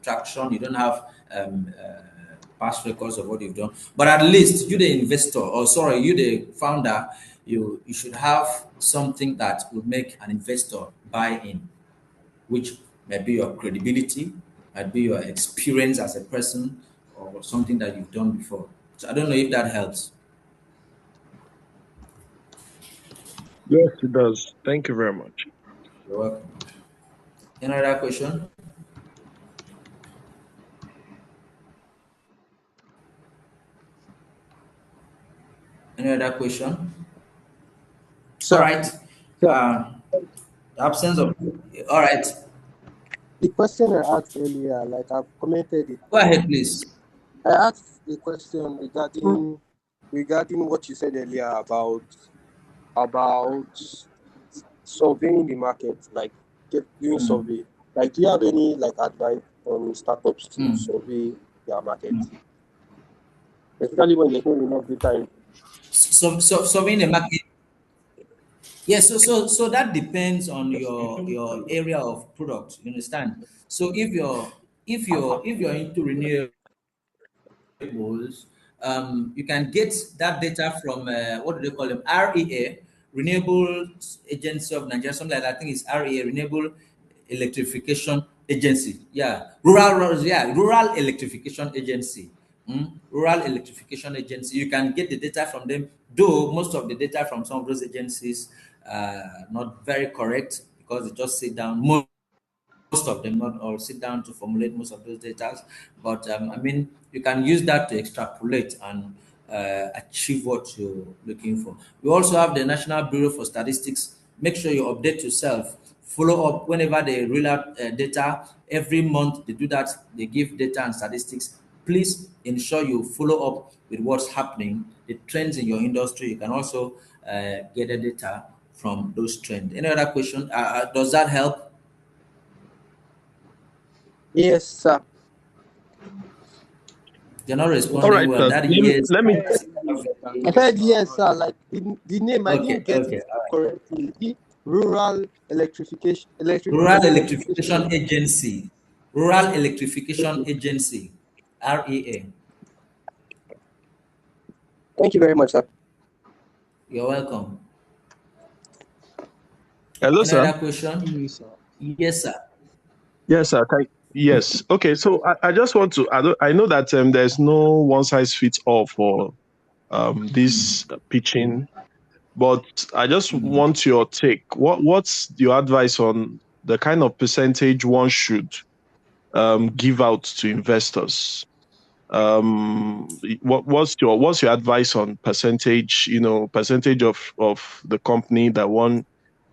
traction, you don't have past records of what you've done. But at least you, the investor, or sorry, you, the founder, you should have something that will make an investor buy in, which might be your credibility, might be your experience as a person, or something that you've done before. So I don't know if that helps. Yes, it does. Thank you very much. You're welcome. Any other question? Any other question? All Sir, right. sir, Uh, Absence of. All right. The question I asked earlier, like I've commented it. Go ahead, please. I asked a question regarding what you said earlier about surveying the market, like doing survey. Like, do you have any like advice on startups to survey their market, especially when there's not enough data? So in the market. Yes, so that depends on your area of product. You understand? So if you're into renewables, you can get that data from what do they call them? REA, Renewable Agency of Nigeria, something like that. I think it's REA, Renewable Electrification Agency. Yeah, Rural Electrification Agency. Rural Electrification Agency. You can get the data from them, though most of the data from some of those agencies not very correct because they just sit down. Most of them, not all, sit down to formulate most of those data. But I mean, you can use that to extrapolate and achieve what you're looking for. We also have the National Bureau for Statistics. Make sure you update yourself. Follow up whenever they reel out data. Every month they do that. They give data and statistics. Please ensure you follow up with what's happening, the trends in your industry. You can also get the data from those trends. Any other question? Does that help? Yes, sir. You're not All responding right, well. sir. That yes. Let me. I said yes, sir. Like the name, I Okay, didn't get okay. it correctly. Rural Rural electrification. Electrification Agency. Rural Electrification Agency. REA. Thank you very much, sir. You're welcome. Hello, Any sir. other question? Yes, sir. Yes, sir. Yes. Okay. So I just want to. I know that there's no one size fits all for this pitching, but I just want your take. What's your advice on the kind of percentage one should give out to investors? What's your advice on percentage? Percentage of the company that one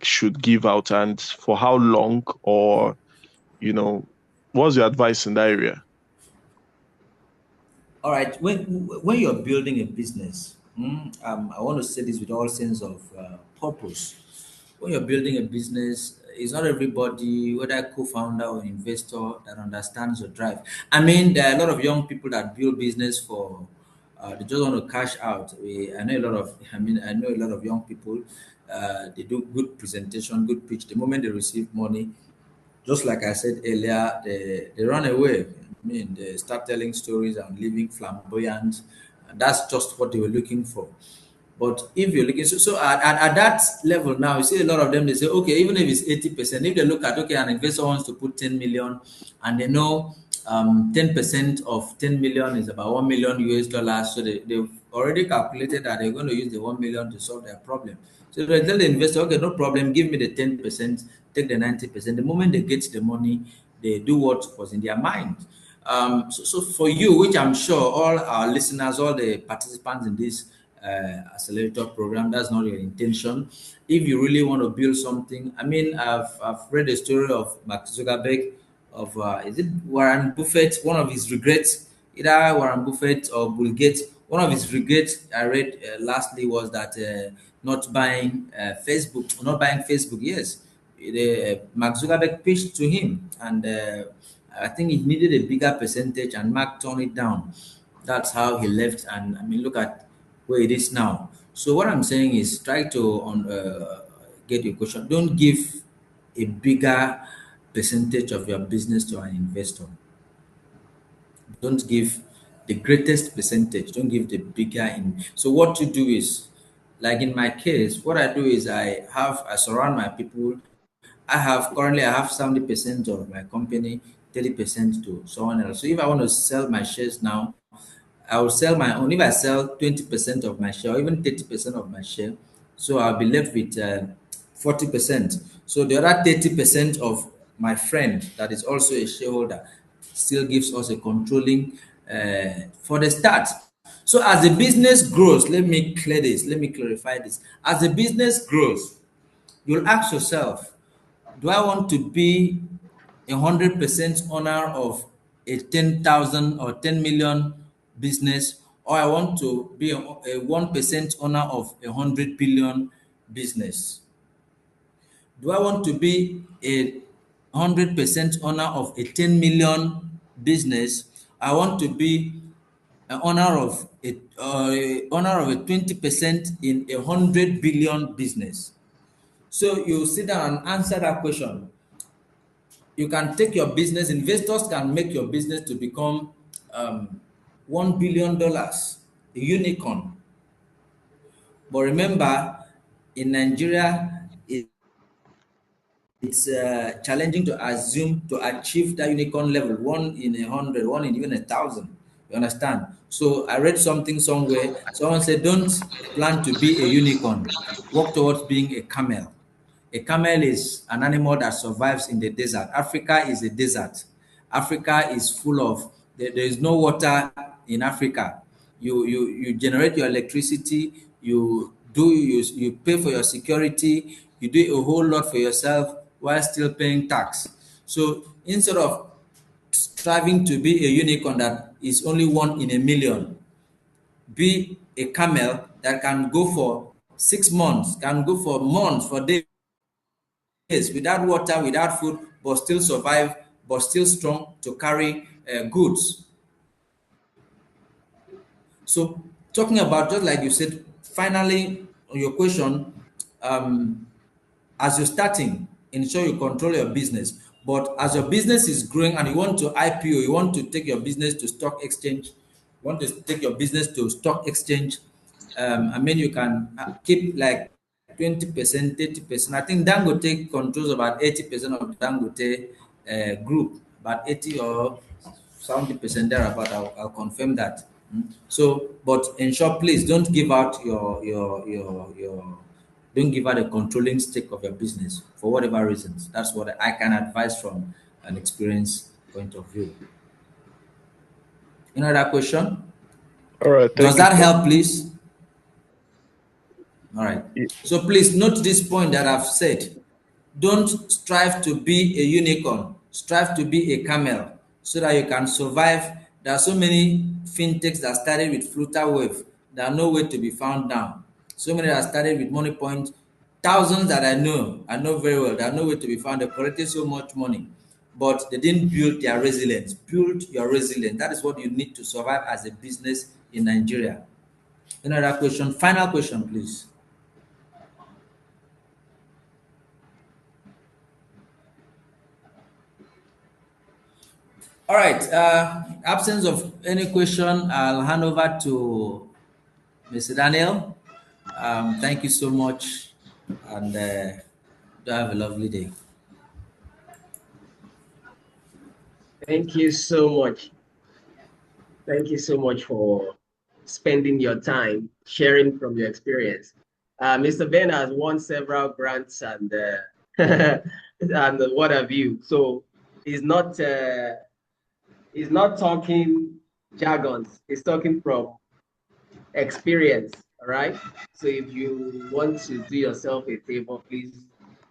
should give out, and for how long, or you know, what's your advice in that area? All right. When you're building a business, I want to say this with all sense of purpose. When you're building a business, it's not everybody, whether co-founder or investor, that understands your drive. I mean, there are a lot of young people that build business for they just want to cash out. I know a lot of. I know a lot of young people. They do good presentation, good pitch. The moment they receive money, just like I said earlier, they run away. I mean, they start telling stories and living flamboyant. And that's just what they were looking for. But if you're looking, so at that level now, you see a lot of them, they say, okay, even if it's 80%, if they look at, okay, an investor wants to put 10 million and they know 10% of 10 million is about 1 million US dollars. So they've already calculated that they're going to use the 1 million to solve their problem. So they tell the investor, okay, no problem, give me the 10%, take the 90%. The moment they get the money, they do what was in their mind. So for you, which I'm sure all our listeners, all the participants in this accelerator program, that's not your intention. If you really want to build something, I mean, I've read the story of Mark Zuckerberg, of is it Warren Buffett, one of his regrets, either Warren Buffett or Bill Gates, one of his regrets I read lastly was that not buying Facebook, not buying Facebook. Yes, Mark Zuckerberg pitched to him, and I think he needed a bigger percentage, and Mark turned it down. That's how he left, and I mean, look at where it is now. So what I'm saying is, try to get your question. Don't give a bigger percentage of your business to an investor. Don't give the greatest percentage. Don't give the bigger in. So what you do is, like in my case, what I do is I surround my people. I have 70% of my company, 30% to someone else. So if I want to sell my shares now, I will sell my own. If I sell 20% of my share, or even 30% of my share, so I'll be left with 40%. So the other 30% of my friend that is also a shareholder still gives us a controlling for the start. So as the business grows, let me clarify this. As the business grows, you'll ask yourself, Do I want to be 100% owner of a 10,000 or 10 million business, or I want to be a 1% owner of a 100 billion business? Do I want to be a 100% owner of a 10 million business? I want to be an owner of a 20% in a 100 billion business. So you sit down and answer that question. You can take your business, investors can make your business to become $1 billion, a unicorn. But remember, in Nigeria, it's challenging to assume to achieve that unicorn level, 1 in 100, 1 in even 1,000. You understand? So I read something somewhere. Someone said, don't plan to be a unicorn. Work towards being a camel. A camel is an animal that survives in the desert. Africa is a desert. Africa is full of, there is no water in Africa. You generate your electricity, you pay for your security, you do a whole lot for yourself while still paying tax. So instead of striving to be a unicorn that is only 1 in 1 million, be a camel that can go for 6 months, can go for months, for days, without water, without food, but still survive, but still strong to carry goods. So, talking about, just like you said, finally, on your question, um, as you're starting, ensure you control your business. But as your business is growing and you want to IPO, you want to take your business to stock exchange, want to take your business to stock exchange, I mean, you can keep like 20%, 30%. I think Dangote controls about 80% of the Dangote group, about 80 or 70% thereabout. I'll confirm that. So, but ensure, please don't give out your don't give out a controlling stake of your business for whatever reasons. That's what I can advise from an experience point of view. Another question? All right, Does thank you, that sir. help, please? All right. So please note this point that I've said. Don't strive to be a unicorn. Strive to be a camel so that you can survive. There are so many fintechs that started with Flutterwave that are nowhere to be found now. So many that started with Money Point. Thousands that I know very well, that are nowhere to be found. They collected so much money, but they didn't build their resilience. Build your resilience. That is what you need to survive as a business in Nigeria. Another question, final question, please. All right. Absence of any question, I'll hand over to Mr. Daniel. Thank you so much, and do have a lovely day. Thank you so much. Thank you so much for spending your time sharing from your experience. Mr. Ben has won several grants and and what have you. So he's not talking jargons. He's talking from experience. All right. So if you want to do yourself a favor, please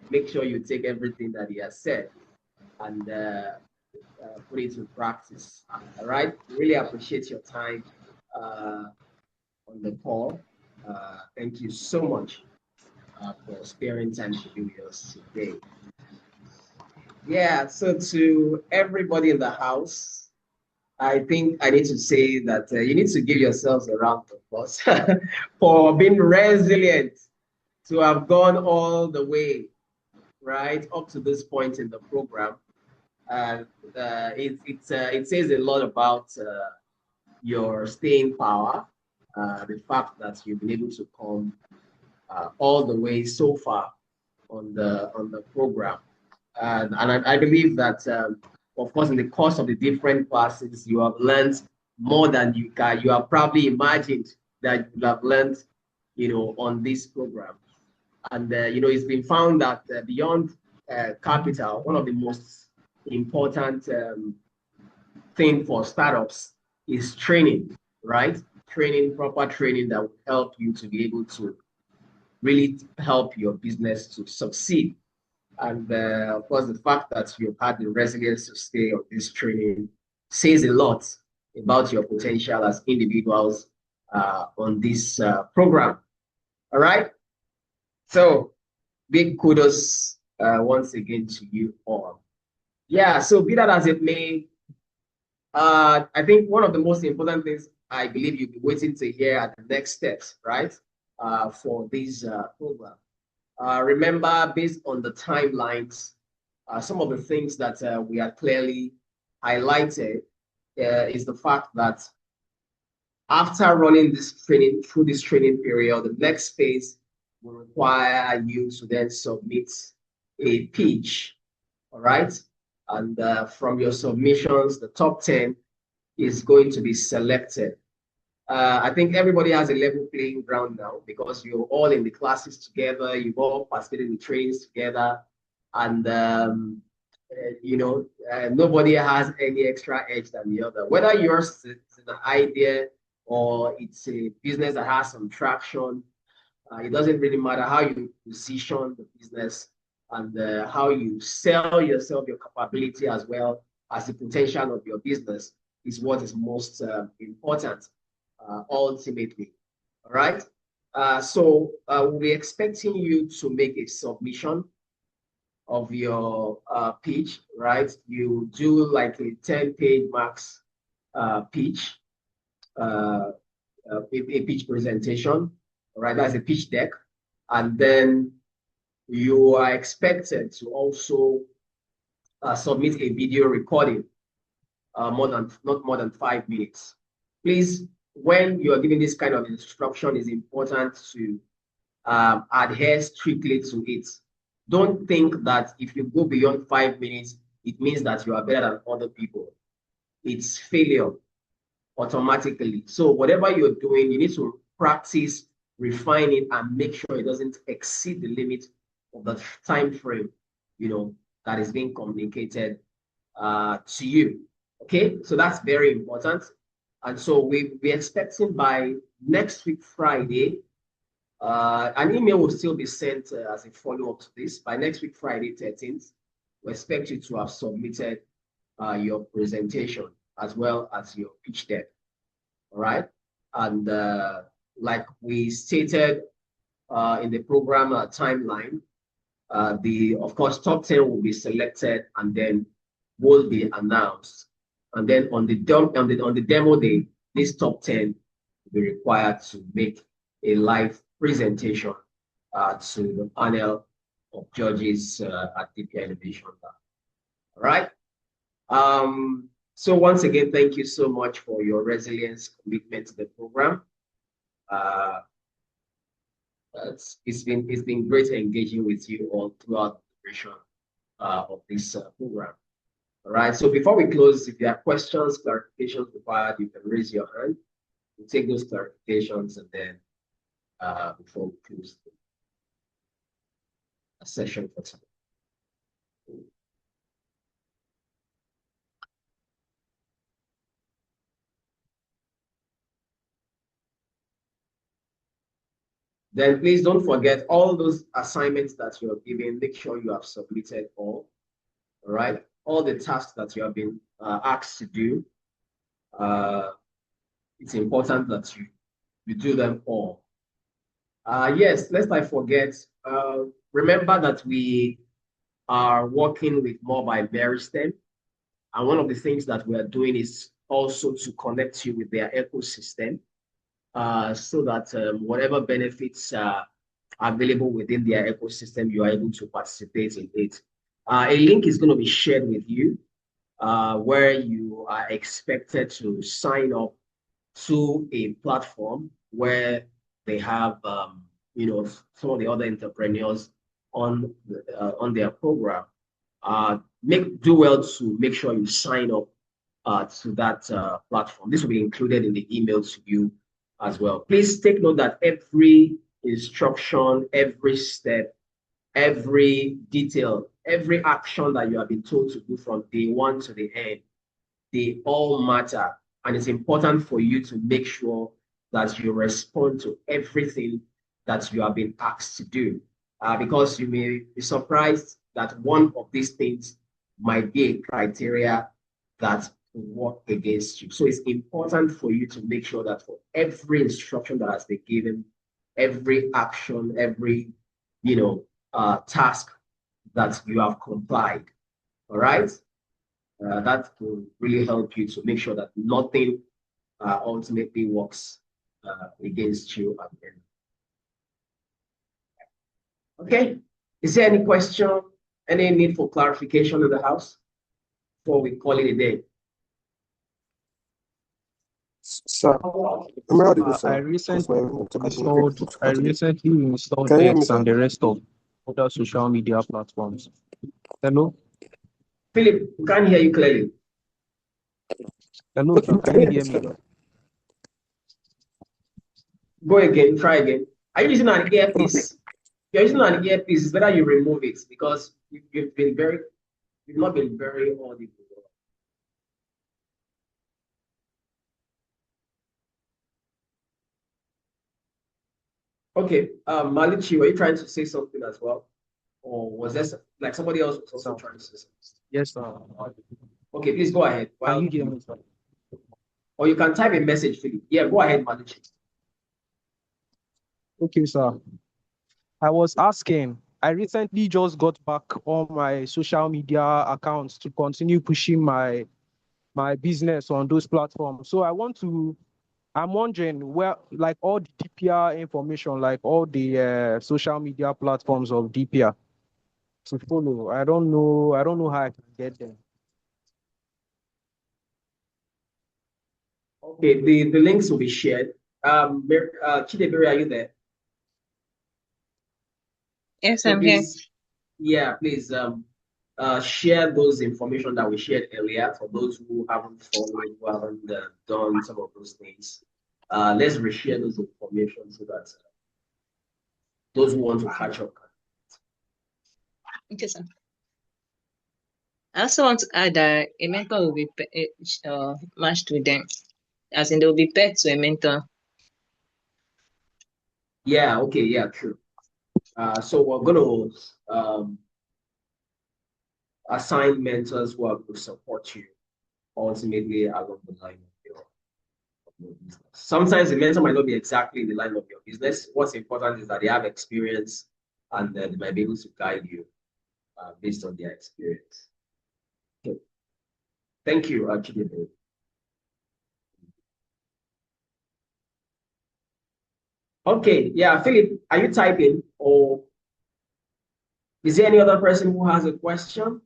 make sure you take everything that he has said and put it to practice. All right. Really appreciate your time on the call. Thank you so much for sparing time to be with us today. Yeah. So to everybody in the house, I think I need to say that you need to give yourselves a round of applause for being resilient to have gone all the way right up to this point in the program. It says a lot about your staying power, the fact that you've been able to come all the way so far on the program, and I believe that of course in the course of the different classes you have learned more than you have probably imagined that you have learned, on this program. And it's been found that beyond capital, one of the most important thing for startups is training, right? Training, proper training that will help you to be able to really help your business to succeed. And of course, the fact that you've had the resilience to stay on this training says a lot about your potential as individuals on this program. All right. So big kudos once again to you all. Yeah. So be that as it may, I think one of the most important things I believe you'll be waiting to hear are the next steps, right, for this program. Remember, based on the timelines, some of the things that we are clearly highlighted is the fact that after running this training through this training period, the next phase will require you to then submit a pitch, all right? And from your submissions, the top 10 is going to be selected. I think everybody has a level playing ground now because you're all in the classes together, you've all participated in the trainings together, and nobody has any extra edge than the other. Whether yours is an idea or it's a business that has some traction, it doesn't really matter how you position the business and how you sell yourself, your capability as well as the potential of your business is what is most important ultimately. All right. So we'll be expecting you to make a submission of your pitch, right? You do like a 10-page max pitch, a pitch presentation, all right? That's a pitch deck. And then you are expected to also submit a video recording, not more than 5 minutes. Please, when you are giving this kind of instruction, it's important to adhere strictly to it. Don't think that if you go beyond 5 minutes, it means that you are better than other people. It's failure automatically. So whatever you're doing, you need to practice, refine it, and make sure it doesn't exceed the limit of the time frame, that is being communicated to you. Okay, so that's very important. And so we're expecting by next week, Friday, an email will still be sent as a follow-up to this. By next week, Friday, 13th, we expect you to have submitted your presentation as well as your pitch deck. All right. And like we stated in the program timeline, of course, top 10 will be selected and then will be announced. And then on the demo day, this top 10 will be required to make a live presentation to the panel of judges at D-Pia Innovation Lab. All right. So once again, thank you so much for your resilience, commitment to the program. It's been great engaging with you all throughout the duration of this program. All right. So before we close, if you have questions, clarifications required, you can raise your hand. We'll take those clarifications and then before we close the session for today. Then please don't forget all those assignments that you're given. Make sure you have submitted all right? All the tasks that you have been asked to do. It's important that you do them all. Yes, lest I forget, remember that we are working with Mobile Meristem. And one of the things that we are doing is also to connect you with their ecosystem so that whatever benefits are available within their ecosystem, you are able to participate in it. A link is going to be shared with you where you are expected to sign up to a platform where they have, some of the other entrepreneurs on their program. Do well to make sure you sign up to that platform. This will be included in the email to you as well. Please take note that every instruction, every step, every detail, every action that you have been told to do from day one to the end, they all matter. And it's important for you to make sure that you respond to everything that you have been asked to do. Because you may be surprised that one of these things might be a criteria that will work against you. So it's important for you to make sure that for every instruction that has been given, every action, every task that you have complied. All right. That will really help you to make sure that nothing ultimately works against you at the end. Okay. Is there any question, any need for clarification in the house before we call it a day? Sir, am I audible, sir? I recently installed Can you hear me, X sir? and the rest of other social media platforms. Hello? Philip, we can't hear you clearly. Hello, sir. Can you hear me? Go again, try again. Are you using an earpiece? If you're using an earpiece, it's better you remove it because you've not been very audible. Okay, Malichi, were you trying to say something as well? Or was there like somebody else was also trying to say something? Yes, sir. Okay, please go ahead. Can you hear me, sir? Or you can type a message, Philip. Yeah, go ahead, Malichi. Okay, sir. I was asking, I recently just got back on my social media accounts to continue pushing my business on those platforms. So I'm wondering where, like all the D-Pia information, like all the social media platforms of D-Pia to follow. I don't know how I can get them. Okay, the links will be shared. Chidebere, are you there? Yes, So I'm here. please, yeah, please share those information that we shared earlier for those who haven't followed, who haven't done some of those things. Let's reshare those information so that those who want to catch up. Okay, sir. I also want to add that a mentor will be matched with them, as in they will be paired to a mentor. Yeah, okay, yeah, true. So we're going to assign mentors who are going to support you ultimately along the line of your business. Sometimes the mentor might not be exactly in the line of your business. What's important is that they have experience and they might be able to guide you based on their experience. Okay. Thank you, Chidebe. Okay, yeah, Philip, are you typing or is there any other person who has a question?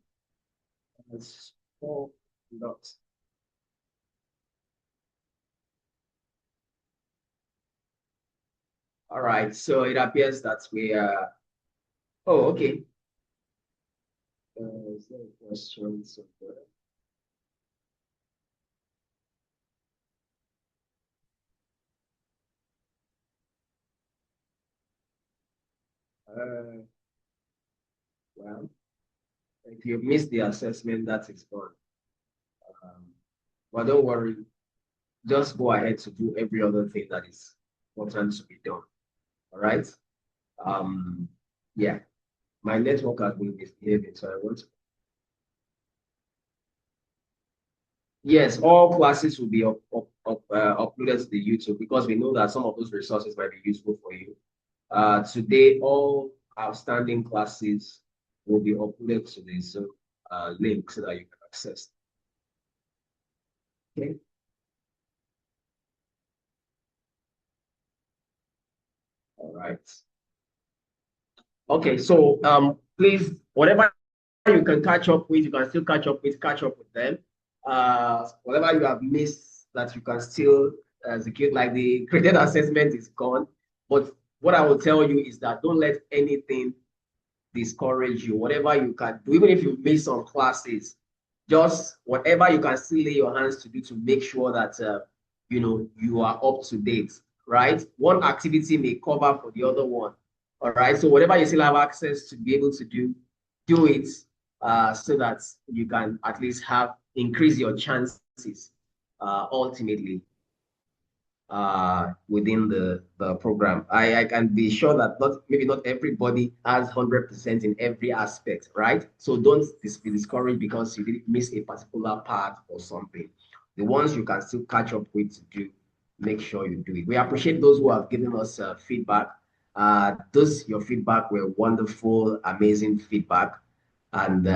All right, so it appears that we are. Oh, okay. Is there a question somewhere? Well, if you missed the assessment, that is gone. But don't worry, just go ahead to do every other thing that is important to be done. All right. Yeah, my network has been misbehaving, so I want to. Yes, all classes will be uploaded to the YouTube because we know that some of those resources might be useful for you. Today, all outstanding classes will be uploaded to the Zoom link so that you can access. Okay. All right. Okay, so please, whatever you can catch up with, you can still catch up with them. Whatever you have missed that you can still execute, like the credit assessment is gone. But what I will tell you is that don't let anything discourage you. Whatever you can do, even if you miss some classes, just whatever you can still lay your hands to do to make sure that you are up to date, right? One activity may cover for the other one. All right. So whatever you still have access to be able to do it so that you can at least increase your chances ultimately. within the program. I can be sure that maybe not everybody has 100% in every aspect, right? So don't be discouraged because you didn't miss a particular part or something. The ones you can still catch up with to do, make sure you do it. We appreciate those who have given us feedback. Your feedback were wonderful, amazing feedback. And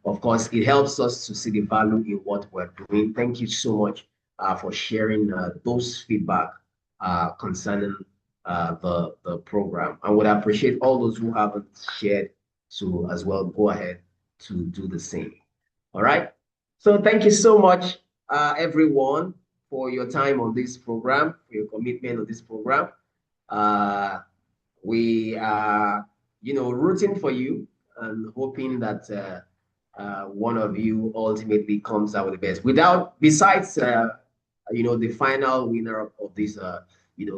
of course, it helps us to see the value in what we're doing. Thank you so much for sharing those feedback concerning the program. I would appreciate all those who haven't shared to as well go ahead to do the same. All right. So thank you so much, everyone, for your time on this program, for your commitment on this program. We are, rooting for you and hoping that one of you ultimately comes out with the best. Besides, the final winner of this,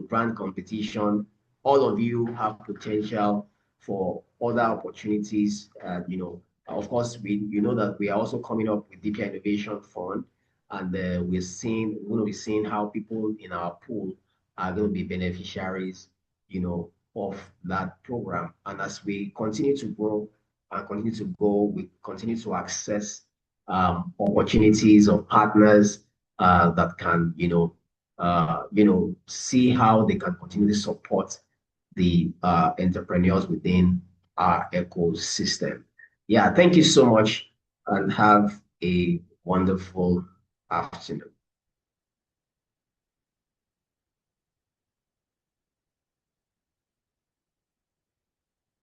grand competition, all of you have potential for other opportunities. Of course, you know that we are also coming up with D-Pia Innovation Fund, and we're going to be seeing how people in our pool are going to be beneficiaries, of that program. And as we continue to grow and continue to go, we continue to access opportunities of partners that can, see how they can continue to support the entrepreneurs within our ecosystem. Yeah, thank you so much and have a wonderful afternoon.